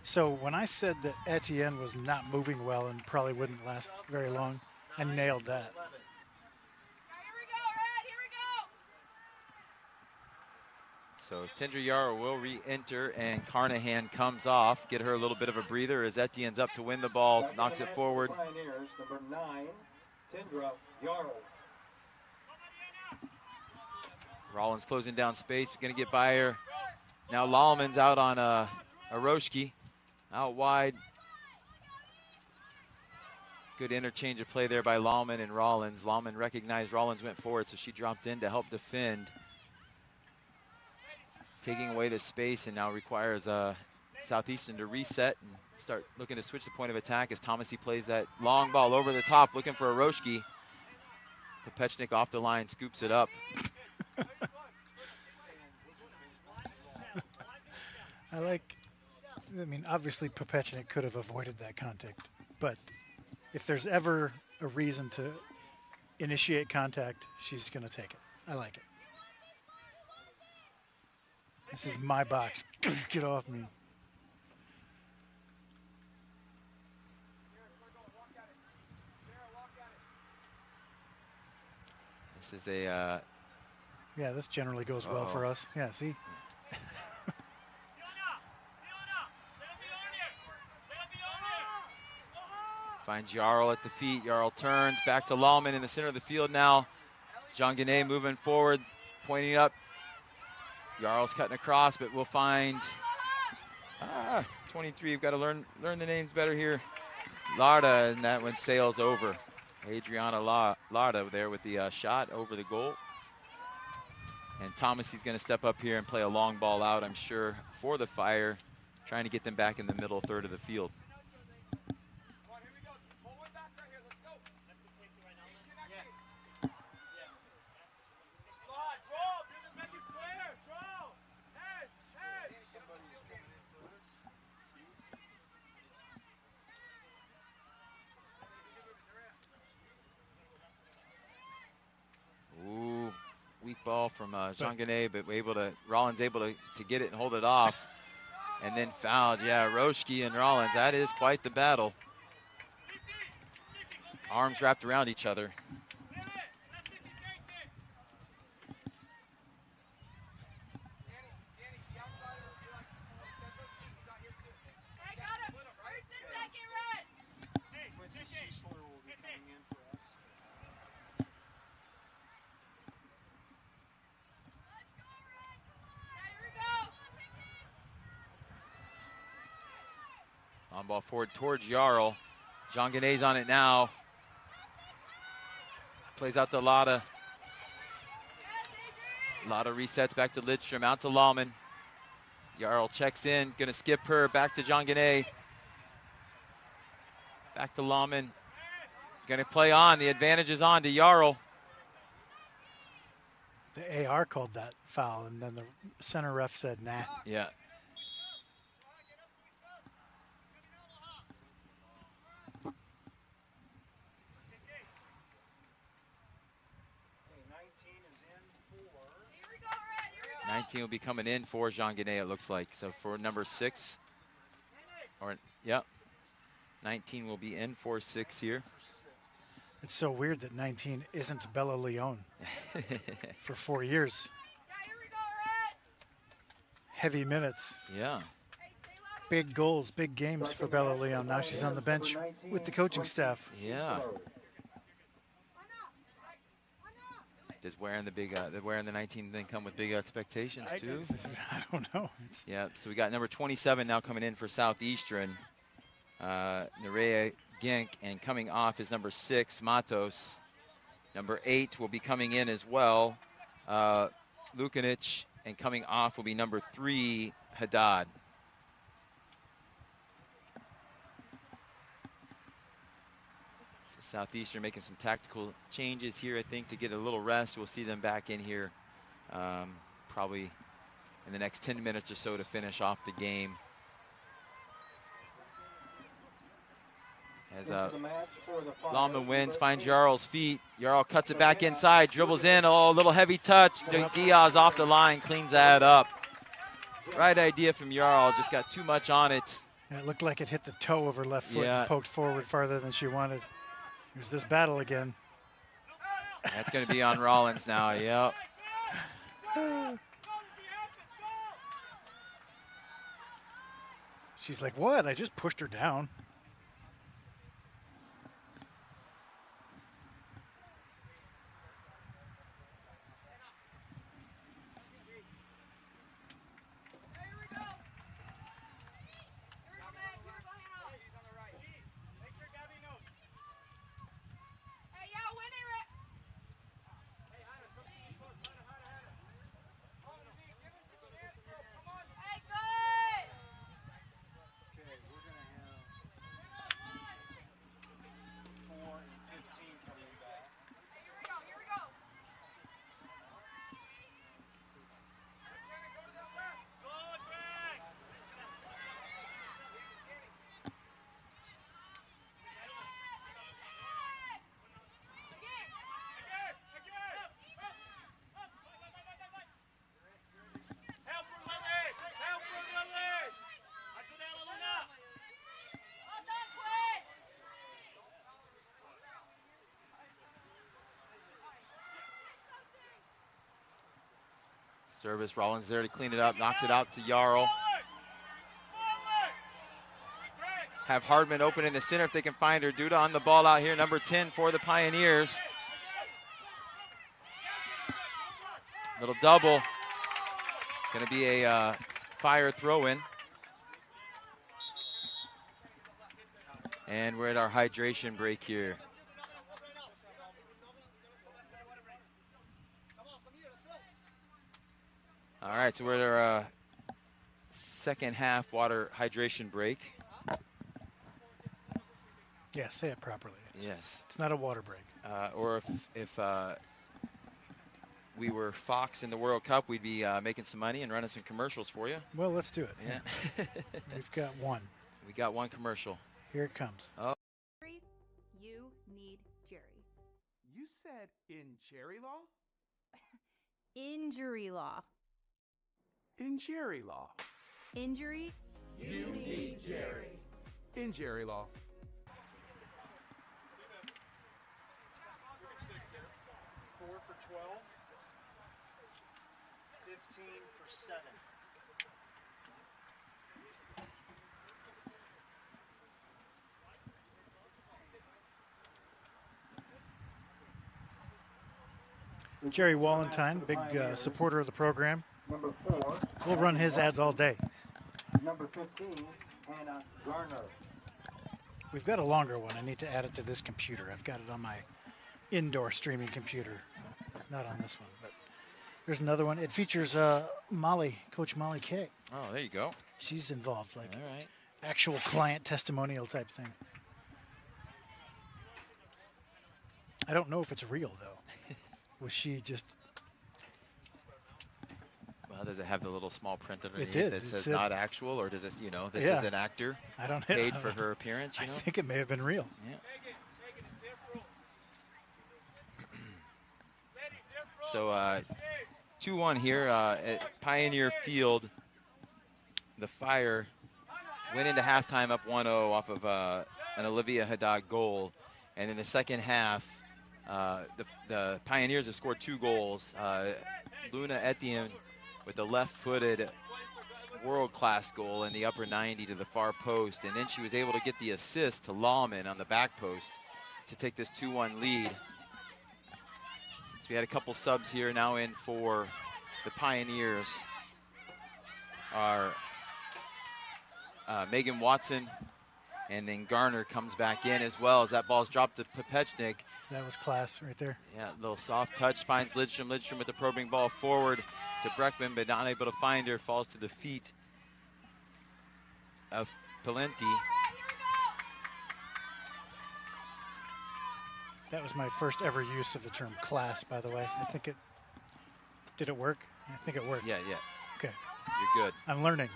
So when I said that Etienne was not moving well and probably wouldn't last very long, I nailed that. So Tindra Yarrow will re-enter, and Carnahan comes off. Get her a little bit of a breather as Etienne's up to win the ball, knocks it forward. Pioneers, number 9, Tindra Yarrow. Rollins closing down space. We're going to get by her. Now Lawman's out on Aroshki. Out wide. Good interchange of play there by Lawman and Rollins. Lawman recognized Rollins went forward, so she dropped in to help defend. Taking away the space and now requires Southeastern to reset and start looking to switch the point of attack as Thomasy plays that long ball over the top, looking for Aroshki. Popechnik off the line, scoops it up. I mean, obviously Popechnik could have avoided that contact, but if there's ever a reason to initiate contact, she's going to take it. I like it. This is my box. Get off me. This is a... yeah, this generally goes well for us. Yeah, see? Finds Jarl at the feet. Jarl turns back to Lawman in the center of the field now. Jean Guinet moving forward, pointing up. Jarl's cutting across, but we'll find 23. We've got to learn the names better here. Larda, and that one sails over. Adriana Larda there with the shot over the goal. And Thomas is going to step up here and play a long ball out, I'm sure, for the Fire, trying to get them back in the middle third of the field. Weak ball from Jean Genet, but Rollins able to get it and hold it off. And then fouled. Yeah, Roschke and Rollins. That is quite the battle. Arms wrapped around each other. On ball forward towards Jarl. Jean Genet's on it now. Plays out to Lotta. Lotta resets back to Lidstrom, out to Lallman. Jarl checks in, gonna skip her, back to Jean Genet. Back to Lallman. Gonna play on, the advantage is on to Jarl. The AR called that foul, and then the center ref said, nah. Yeah. Okay, 19 is in for. 19 will be coming in for Jean Genet, it looks like. So for number 6, yep. 19 will be in for 6 here. It's so weird that 19 isn't Bella Leone for 4 years. Heavy minutes. Yeah. Big goals, big games for Bella Leone. Now she's on the bench with the coaching staff. Yeah. Does wearing the 19 then come with big expectations too? I don't know. Yeah, so we got number 27 now coming in for Southeastern. Nerea Gink, and coming off is number 6, Matos. Number 8 will be coming in as well, Lukanich, and coming off will be number 3, Haddad. So Southeastern making some tactical changes here, I think, to get a little rest. We'll see them back in here probably in the next 10 minutes or so to finish off the game. As Lallman wins, finds Jarl's feet. Jarl cuts it back inside, dribbles in. Oh, a little heavy touch. Diaz off the line, cleans that up. Right idea from Jarl, just got too much on it. And it looked like it hit the toe of her left foot and poked forward farther than she wanted. Here's this battle again. That's going to be on Rollins now, yep. She's like, what? I just pushed her down. Service, Rollins there to clean it up, knocks it out to Jarl. Have Hardman open in the center if they can find her. Duda on the ball out here, number 10 for the Pioneers. Little double. Going to be a fire throw-in. And we're at our hydration break here. All right, so we're at our second half water hydration break. Yeah, say it properly. Yes. It's not a water break. Or if we were Fox in the World Cup, we'd be making some money and running some commercials for you. Well, let's do it. Yeah. We've got one. We got one commercial. Here it comes. Oh. You need Jerry. You said in Jerry Law? Injury law. Injury law. Injury. You need Jerry. Injury law. 4 for 12. 15 for 7. Jerry Wallentyne, big supporter of the program. Number 4. We'll run his ads all day. Number 15, Hannah Garner. We've got a longer one. I need to add it to this computer. I've got it on my indoor streaming computer, not on this one. But there's another one. It features Molly, Coach Molly Kay. Oh, there you go. She's involved, like All right. actual client testimonial type thing. I don't know if it's real though. Was she just? Well, does it have the little small print underneath did. that It says said- not actual, or does this, this Yeah. is an actor I don't paid for her appearance? I think it may have been real. Yeah. So 2-1 here at Pioneer Field. The Fire went into halftime up 1-0 off of an Olivia Haddad goal. And in the second half, the Pioneers have scored 2 goals. Luna Etienne with a left-footed world-class goal in the upper 90 to the far post. And then she was able to get the assist to Lawman on the back post to take this 2-1 lead. So we had a couple subs here now in for the Pioneers. Our Megan Watson, and then Garner comes back in as well as that ball's dropped to Popechnik. That was class right there. Yeah, a little soft touch, finds Lidstrom. Lidstrom with the probing ball forward to Breckman, but not able to find her. Falls to the feet of Palenti. That was my first ever use of the term class, by the way. I think it, did it work? I think it worked. Yeah. Okay. You're good. I'm learning.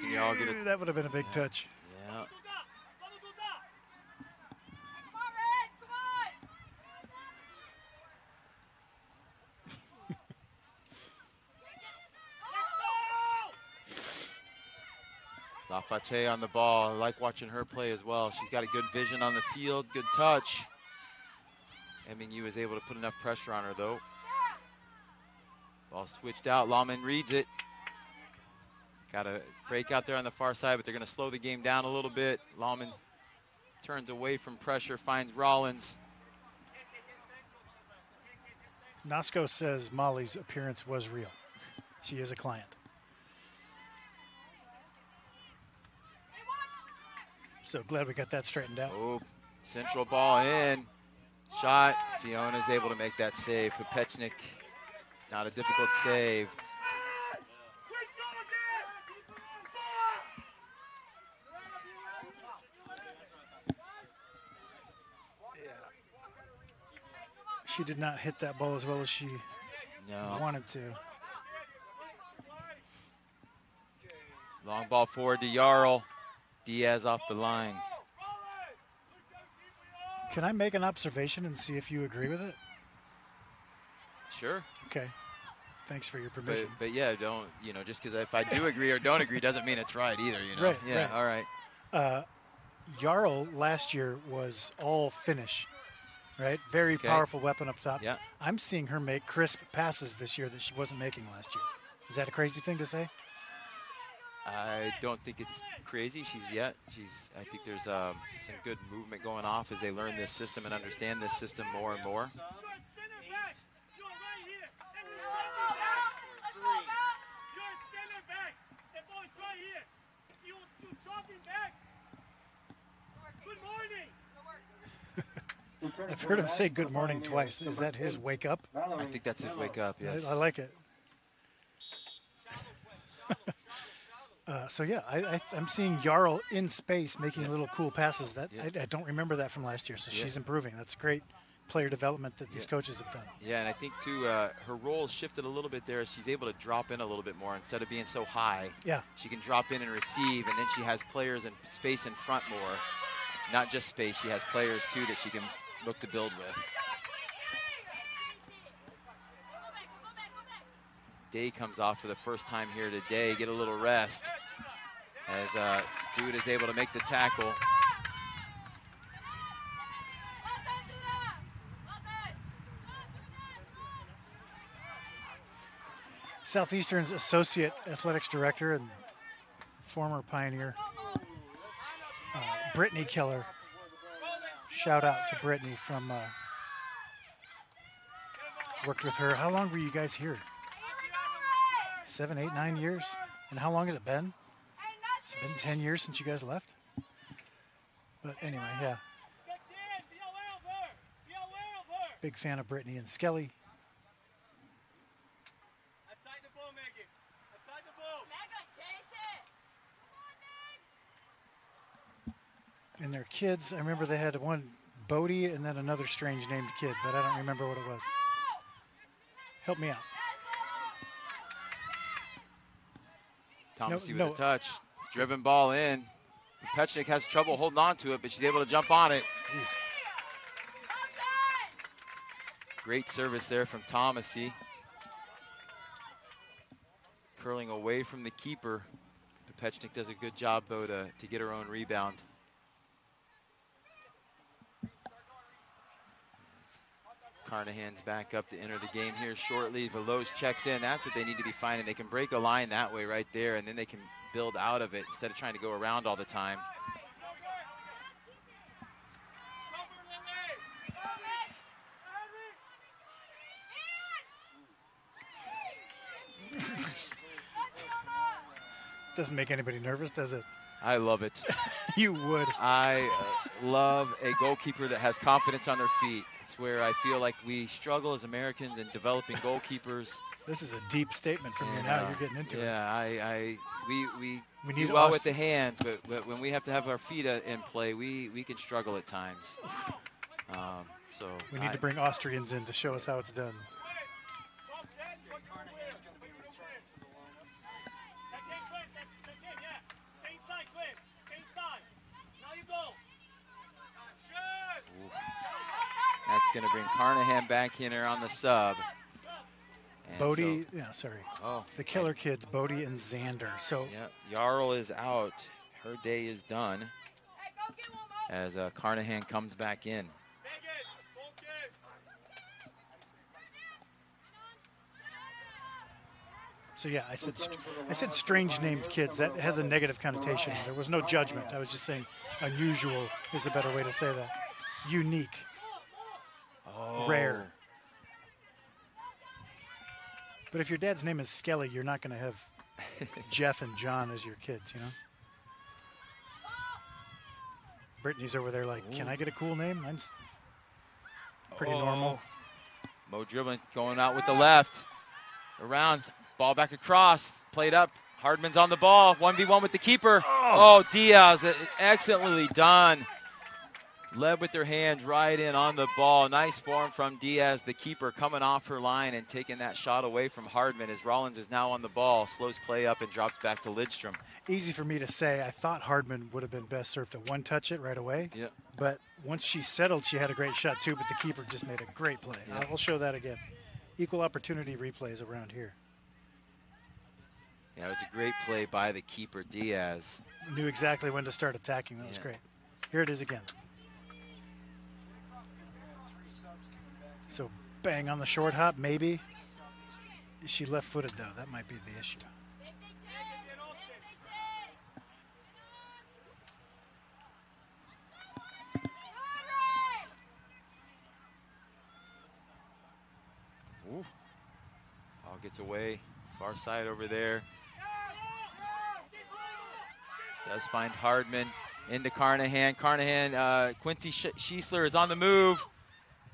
Can you all get it? That would have been a big touch. Yeah. Lafate on the ball. I like watching her play as well. She's got a good vision on the field, good touch. MNU is able to put enough pressure on her, though. Ball switched out. Lawman reads it. Got a break out there on the far side, but they're going to slow the game down a little bit. Lawman turns away from pressure, finds Rollins. Nosco says Molly's appearance was real. She is a client. So glad we got that straightened out. Oh, central ball in. Shot. Fiona's able to make that save. Popechnik, not a difficult save. She did not hit that ball as well as she wanted to. Long ball forward to Jarl. Diaz off the line. Can I make an observation and see if you agree with it? Sure. Okay. Thanks for your permission. But yeah, don't, just because if I do agree or don't agree doesn't mean it's right either, Right, Yeah, right. all right. Jarl last year was all finish, right? Very Okay. powerful weapon up top. Yeah. I'm seeing her make crisp passes this year that she wasn't making last year. Is that a crazy thing to say? I don't think it's crazy. I think there's some good movement going off as they learn this system and understand this system more and more. I've heard him say good morning twice. Is that his wake up? I think that's his wake up, yes. I like it. So yeah, I'm seeing Jarl in space making little cool passes. That I don't remember that from last year. So she's improving. That's great player development that these coaches have done. Yeah, and I think, too, her role shifted a little bit there. She's able to drop in a little bit more instead of being so high. Yeah. She can drop in and receive, and then she has players and space in front more. Not just space, she has players, too, that she can look to build with. Day comes off for the first time here today. Get a little rest as Dude is able to make the tackle. Southeastern's associate athletics director and former Pioneer, Brittany Keller. Shout out to Brittany from, worked with her. How long were you guys here? 7, 8, 9 years? And how long has it been? It's been 10 years since you guys left? But anyway, yeah. Big fan of Brittany and Skelly. And their kids, I remember they had one Bodie and then another strange named kid, but I don't remember what it was. Help me out. Thomas with a touch. Driven ball in. Pechnik has trouble holding on to it, but she's able to jump on it. Jeez. Great service there from Thomasy. Curling away from the keeper. Pechnik does a good job, though, to get her own rebound. Carnahan's back up to enter the game here shortly. Veloz checks in. That's what they need to be finding. They can break a line that way right there, and then they can build out of it instead of trying to go around all the time. Doesn't make anybody nervous, does it? I love it. You would. I love a goalkeeper that has confidence on their feet. It's where I feel like we struggle as Americans in developing goalkeepers. This is a deep statement from you now. You're getting into it. Yeah, we need do well with the hands, but when we have to have our feet in play, we can struggle at times. So we need to bring Austrians in to show us how it's done. That's going to bring Carnahan back in here on the sub. And Bodie, yeah, sorry. Oh, the killer kids, Bodie and Xander. So yeah, Jarl is out. Her day is done as Carnahan comes back in. So yeah, I said strange named kids. That has a negative connotation. There was no judgment. I was just saying unusual is a better way to say that. Unique. Rare. But if your dad's name is Skelly, you're not going to have Jeff and John as your kids, you know? Brittany's over there like, can I get a cool name? Mine's pretty normal. Mo dribbling, going out with the left. Around, ball back across, played up. Hardman's on the ball, 1v1 with the keeper. Oh, Diaz, excellently done. Led with their hands right in on the ball. Nice form from Diaz, the keeper, coming off her line and taking that shot away from Hardman as Rollins is now on the ball. Slows play up and drops back to Lidstrom. Easy for me to say. I thought Hardman would have been best served to one-touch it right away. Yeah. But once she settled, she had a great shot too, but the keeper just made a great play. Yeah. I will show that again. Equal opportunity replays around here. Yeah, it was a great play by the keeper, Diaz. Knew exactly when to start attacking. That was great. Here it is again. So bang on the short hop, maybe. She left-footed, though. That might be the issue. Ooh. Ball gets away. Far side over there. Does find Hardman into Carnahan. Carnahan, Quincy Schiesler is on the move.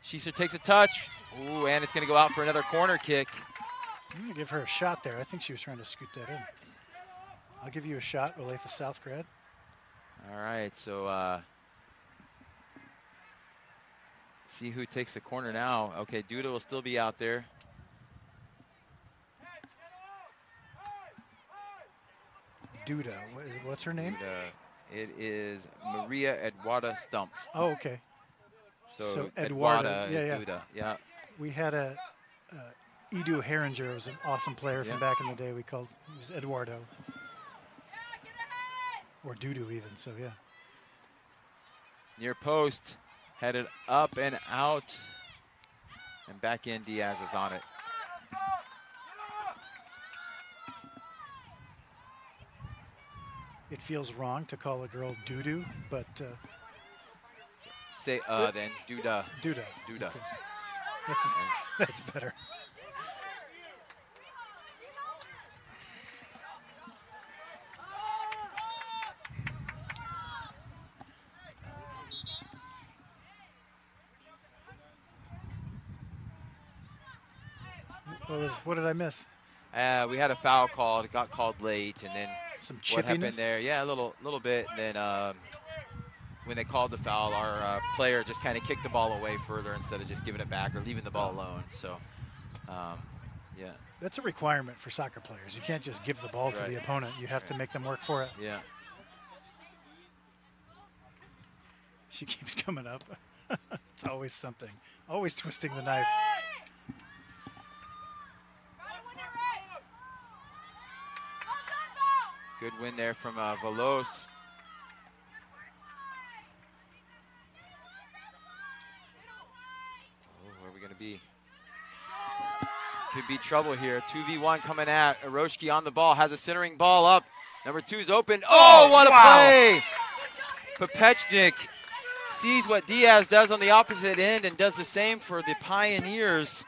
Schiesler takes a touch. Ooh, and it's going to go out for another corner kick. I'm going to give her a shot there. I think she was trying to scoot that in. I'll give you a shot, Olathe South grad. All right, so See who takes the corner now. Okay, Duda will still be out there. Duda. What's her name? Duda. It is Maria Eduarda Stumpf. Oh, okay. So Eduarda, Eduarda yeah, is yeah. Duda. Yeah. We had a Edu Herringer was an awesome player from back in the day. He was Eduardo. Or Dudu even, so yeah. Near post, headed up and out. And back in, Diaz is on it. It feels wrong to call a girl Dudu, but Say then, Duda. Duda. Duda. Okay. That's better. What did I miss? We had a foul called. It got called late, and then Some what happened chippiness? there? Yeah, a little bit. And then when they called the foul, our player just kind of kicked the ball away further instead of just giving it back or leaving the ball alone. So, yeah. That's a requirement for soccer players. You can't just give the ball to the opponent. You have to make them work for it. Yeah. She keeps coming up. It's always something. Always twisting the knife. Good win there from Veloz. Oh, where are we going to be? This could be trouble here. 2v1 coming at Aroshki on the ball. Has a centering ball up. Number 2's open. Oh, what a play! Popechnik sees what Diaz does on the opposite end and does the same for the Pioneers.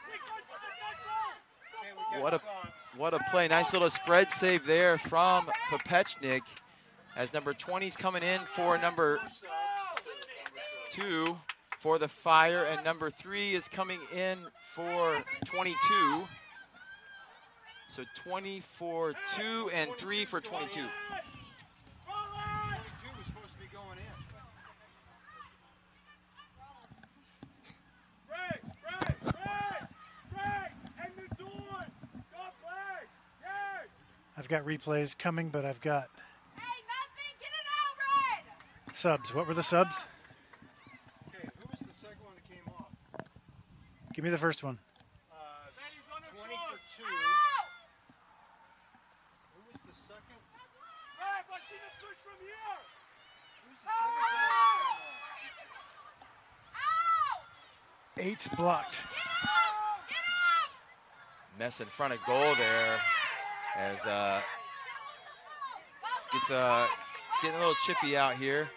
What a play. Nice little spread save there from Popechnik as number 20's coming in for number 2 for the Fire, and number 3 is coming in for 22. So 20 for 2 and 3 for 22. I've got replays coming, but I've got subs. What were the subs? Okay, who was the second one that came off? Give me the first one. 20 for 2. Who was the second? Who's the second? 8 blocked. Mess in front of goal there as it's getting a little chippy out here.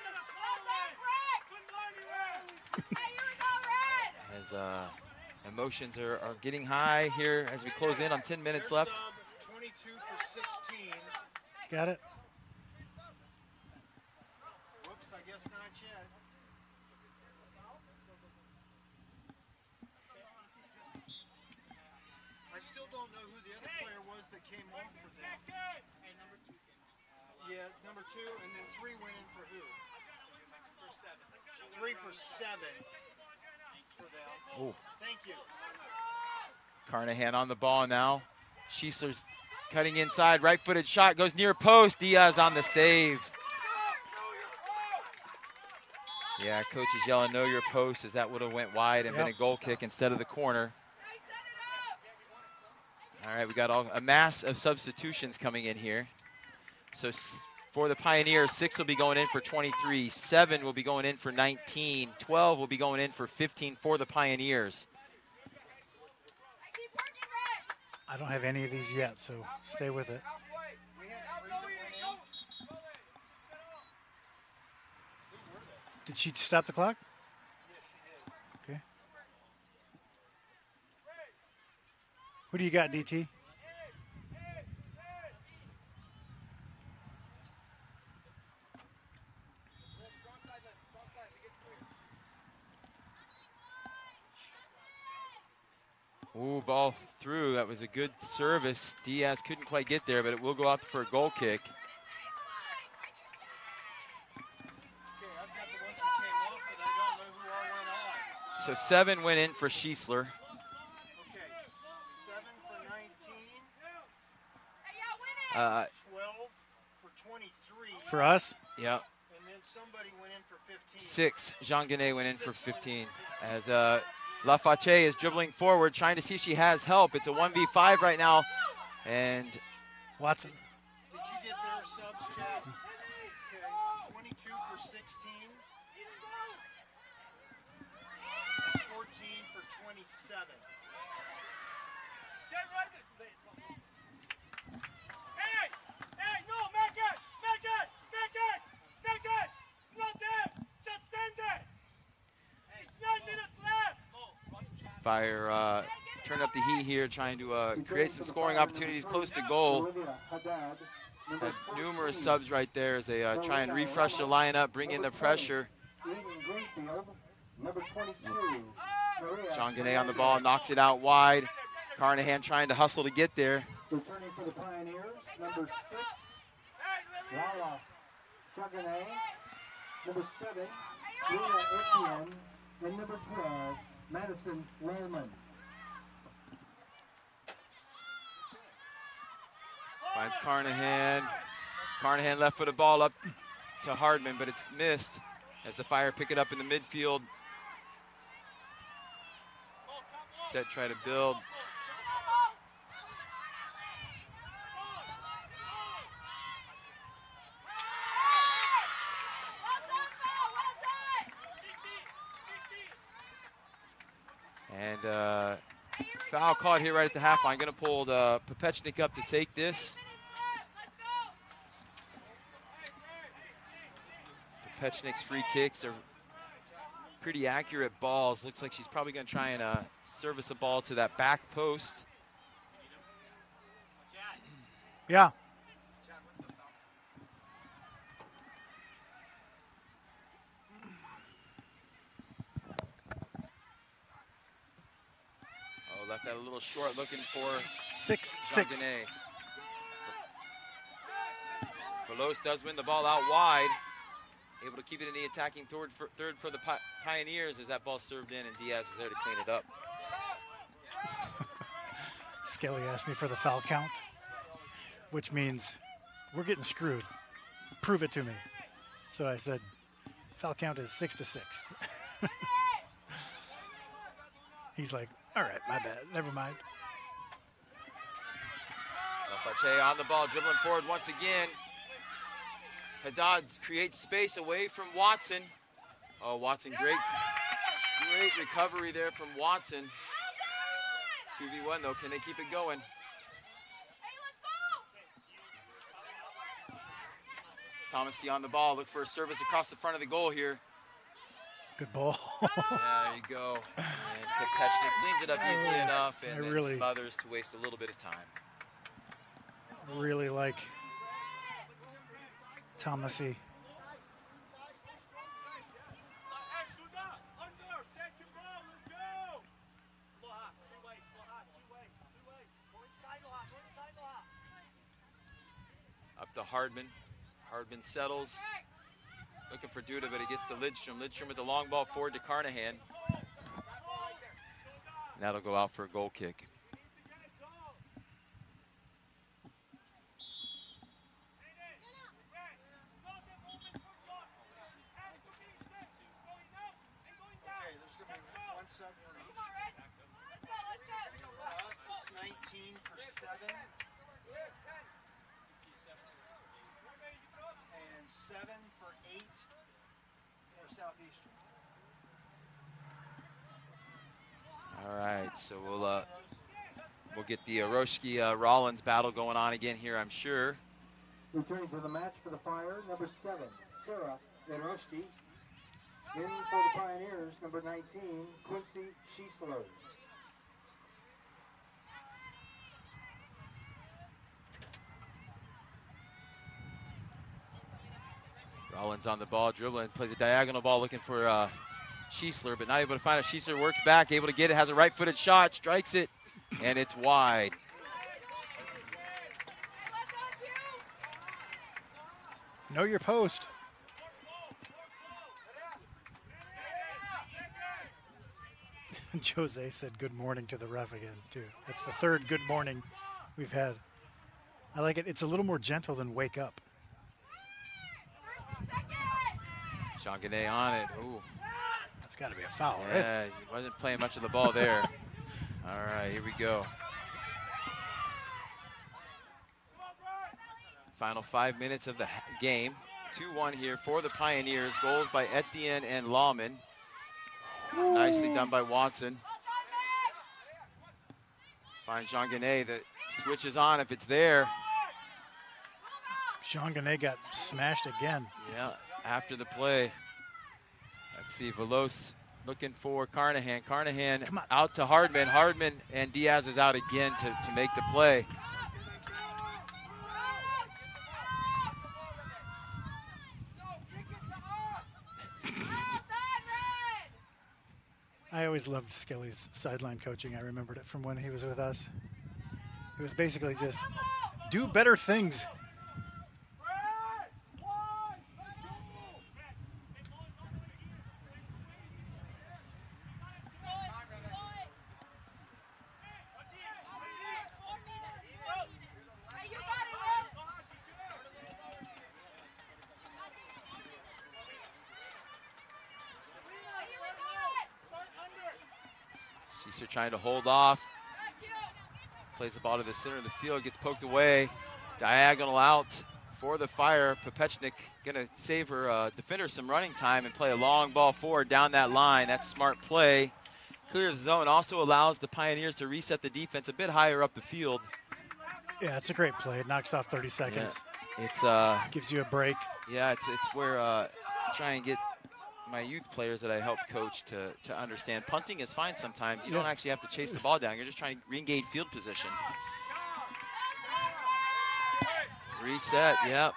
As emotions are getting high here as we close in on 10 minutes left. 22 for 16. Got it? Whoops, I guess not yet. I still don't know who the other player was that came off for them. Yeah, number 2, and then 3 went in for who? 3 for 7 for them. Oh. Thank you. Carnahan on the ball now. Schiessler's cutting inside, right-footed shot, goes near post. Diaz on the save. Yeah, coach is yelling, know your post, as that would have went wide and been a goal kick instead of the corner. All right, we got a mass of substitutions coming in here. So for the Pioneers, 6 will be going in for 23, 7 will be going in for 19, 12 will be going in for 15 for the Pioneers. I don't have any of these yet, so stay with it. Did she stop the clock? Okay. Who do you got, DT? Ooh, ball through. That was a good service. Diaz couldn't quite get there, but it will go out for a goal kick. So 7 went in for Schiesler. Okay, 7 for 19. 12 for 23. For us, Yep. And then somebody went in for 15. 6. Jean Genet went in for 15. As Lafache is dribbling forward, trying to see if she has help. It's a 1v5 right now. And Watson. Did you get their subs, Chad? Okay, 22 for 16. 14 for 27. Hey! Hey, no, make it! Make it! Make it! Make it! It's not there! Just send it! It's 9 minutes left! Fire turn up the heat here, trying to create some scoring opportunities close to goal. Had numerous subs right there as they try and refresh the lineup, bring in the pressure. Jean Genet on the ball, knocks it out wide. Carnahan trying to hustle to get there. Returning for the Pioneers, number 6, Lala Chagane. Number 7, Luna Etienne. And number 12, Madison Lowman. Finds Carnahan. Carnahan left footed ball up to Hardman, but it's missed as the Fire pick it up in the midfield. Set, try to build. And foul caught here right at the half line. Going to pull Popechnik up to take this. Popechnik's free kicks are pretty accurate balls. Looks like she's probably going to try and service a ball to that back post. Yeah. Oh, left that a little short, looking for 6-6. Velos does win the ball out wide. Able to keep it in the attacking third for the Pioneers as that ball served in, and Diaz is there to clean it up. Skelly asked me for the foul count, which means we're getting screwed. Prove it to me. So I said, foul count is 6-6. He's like, all right, my bad. Never mind. Lafache on the ball, dribbling forward once again. Haddad creates space away from Watson. Oh, Watson, great recovery there from Watson. 2v1 though, can they keep it going? Thomasy on the ball, look for a service across the front of the goal here. Good ball. There you go. And Kopechnik cleans it up easily enough and then smothers to waste a little bit of time. Really like Thomasy. Up to Hardman. Hardman settles. Looking for Duda, but it gets to Lidstrom. Lidstrom with a long ball forward to Carnahan. And that'll go out for a goal kick. It's 19 for 7. And 7 for 8 for Southeastern. All right, so we'll get the Roshki Rollins battle going on again here, I'm sure. Returning to the match for the Fire, number 7, Sarah Eroshki. In for the Pioneers, number 19, Quincy Schiesler. Rollins on the ball, dribbling, plays a diagonal ball looking for Schiesler, but not able to find it. Schiesler works back, able to get it, has a right-footed shot, strikes it, and it's wide. Know your post. Jose said good morning to the ref again, too. That's the third good morning we've had. I like it. It's a little more gentle than wake up. Jean Gane on it. Ooh. That's got to be a foul, right? Yeah, he wasn't playing much of the ball there. All right, here we go. Final 5 minutes of the game. 2-1 here for the Pioneers. Goals by Etienne and Lawman. Nicely done by Watson. Finds Jean Gane that switches on if it's there. Jean Gane got smashed again. Yeah, after the play. Let's see, Velos looking for Carnahan. Carnahan out to Hardman. Hardman and Diaz is out again to make the play. I always loved Skelly's sideline coaching. I remembered it from when he was with us. It was basically just do better things. Sheeser trying to hold off. Plays the ball to the center of the field, gets poked away. Diagonal out for the Fire. Popechnik gonna save her defender some running time and play a long ball forward down that line. That's smart play. Clears the zone, also allows the Pioneers to reset the defense a bit higher up the field. Yeah, it's a great play. It knocks off 30 seconds. Yeah. It's gives you a break. Yeah, it's where try and get my youth players that I help coach to understand. Punting is fine sometimes. You don't actually have to chase the ball down. You're just trying to re-engage field position. Reset, yep.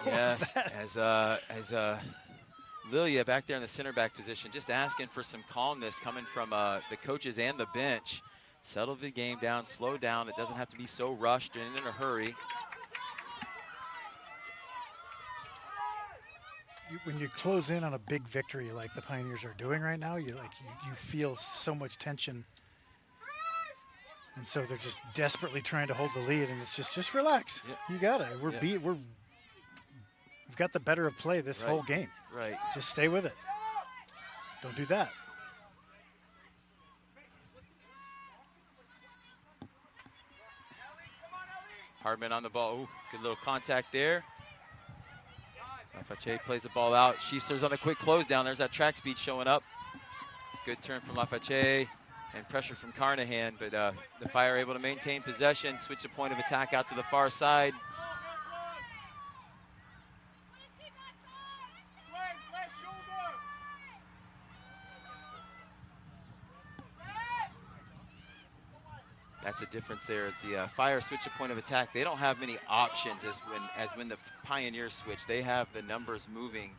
Yes, as Lilia back there in the center back position, just asking for some calmness coming from the coaches and the bench. Settle the game down, slow down. It doesn't have to be so rushed and in a hurry. When you close in on a big victory like the Pioneers are doing right now, you feel so much tension, and so they're just desperately trying to hold the lead. And it's just relax. Yep. You got it. We've got the better of play this whole game. Right. Just stay with it. Don't do that. Hardman on the ball. Ooh, good little contact there. Lafayette plays the ball out. Schiesler's on the quick close down. There's that track speed showing up. Good turn from Lafayette and pressure from Carnahan, but the Fire able to maintain possession, switch the point of attack out to the far side. That's a difference there. As the Fire switch the point of attack, they don't have many options as when the Pioneers switch. They have the numbers moving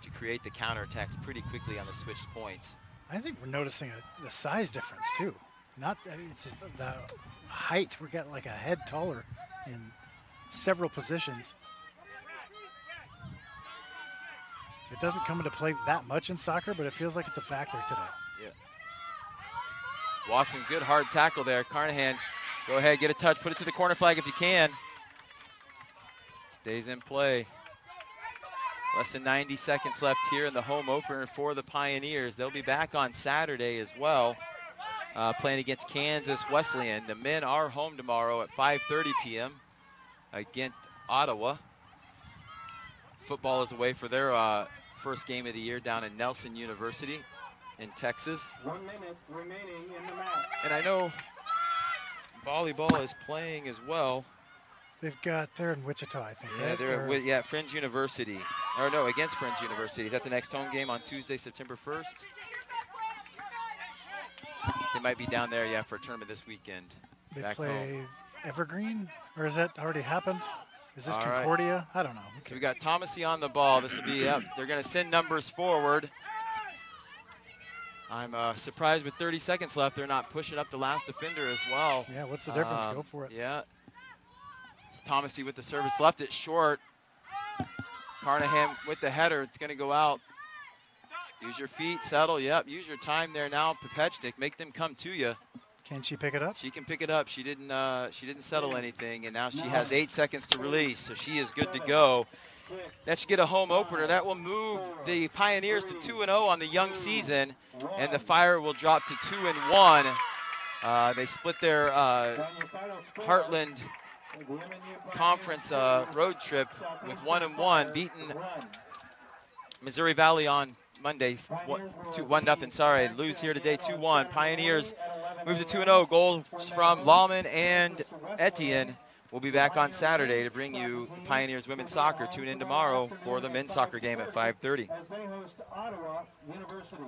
to create the counterattacks pretty quickly on the switched points. I think we're noticing the size difference too. It's just the height. We got like a head taller in several positions. It doesn't come into play that much in soccer, but it feels like it's a factor today. Yeah. Watson, good hard tackle there. Carnahan, go ahead, get a touch, put it to the corner flag if you can. Stays in play. Less than 90 seconds left here in the home opener for the Pioneers. They'll be back on Saturday as well, playing against Kansas Wesleyan. The men are home tomorrow at 5:30 p.m. against Ottawa. Football is away for their first game of the year down in Nelson University in Texas. 1 minute remaining in the match. And I know volleyball is playing as well. They're in Wichita, I think. Yeah, right? they're at Friends University. Or no, against Friends University. Is that the next home game on Tuesday, September 1st? They might be down there, yeah, for a tournament this weekend. They back play home. Evergreen, or is that already happened? Is this All Concordia? Right. I don't know. So we got Thomasy on the ball. This will be up. They're going to send numbers forward. I'm surprised with 30 seconds left, they're not pushing up the last defender as well. Yeah, what's the difference? Go for it. Yeah. Thomasy with the service, left it short. Carnahan with the header. It's going to go out Use your feet, settle. Yep, use your time there now, Popechnik. Make them come to you. Can she pick it up? She can pick it up. She didn't settle anything, and now she has 8 seconds to release, so she is good to go. That should get a home opener. That will move the Pioneers to 2-0 on the young season, and the Fire will drop to 2-1. They split their Heartland Conference road trip with 1-1, beating Missouri Valley on Monday, 1-0. Sorry, lose here today, 2-1. Pioneers move to 2-0. Goals from Lawman and Etienne. We'll be back on Saturday to bring you Pioneers women's soccer. Tune in tomorrow for the men's soccer game at 5:30. As they host Ottawa University.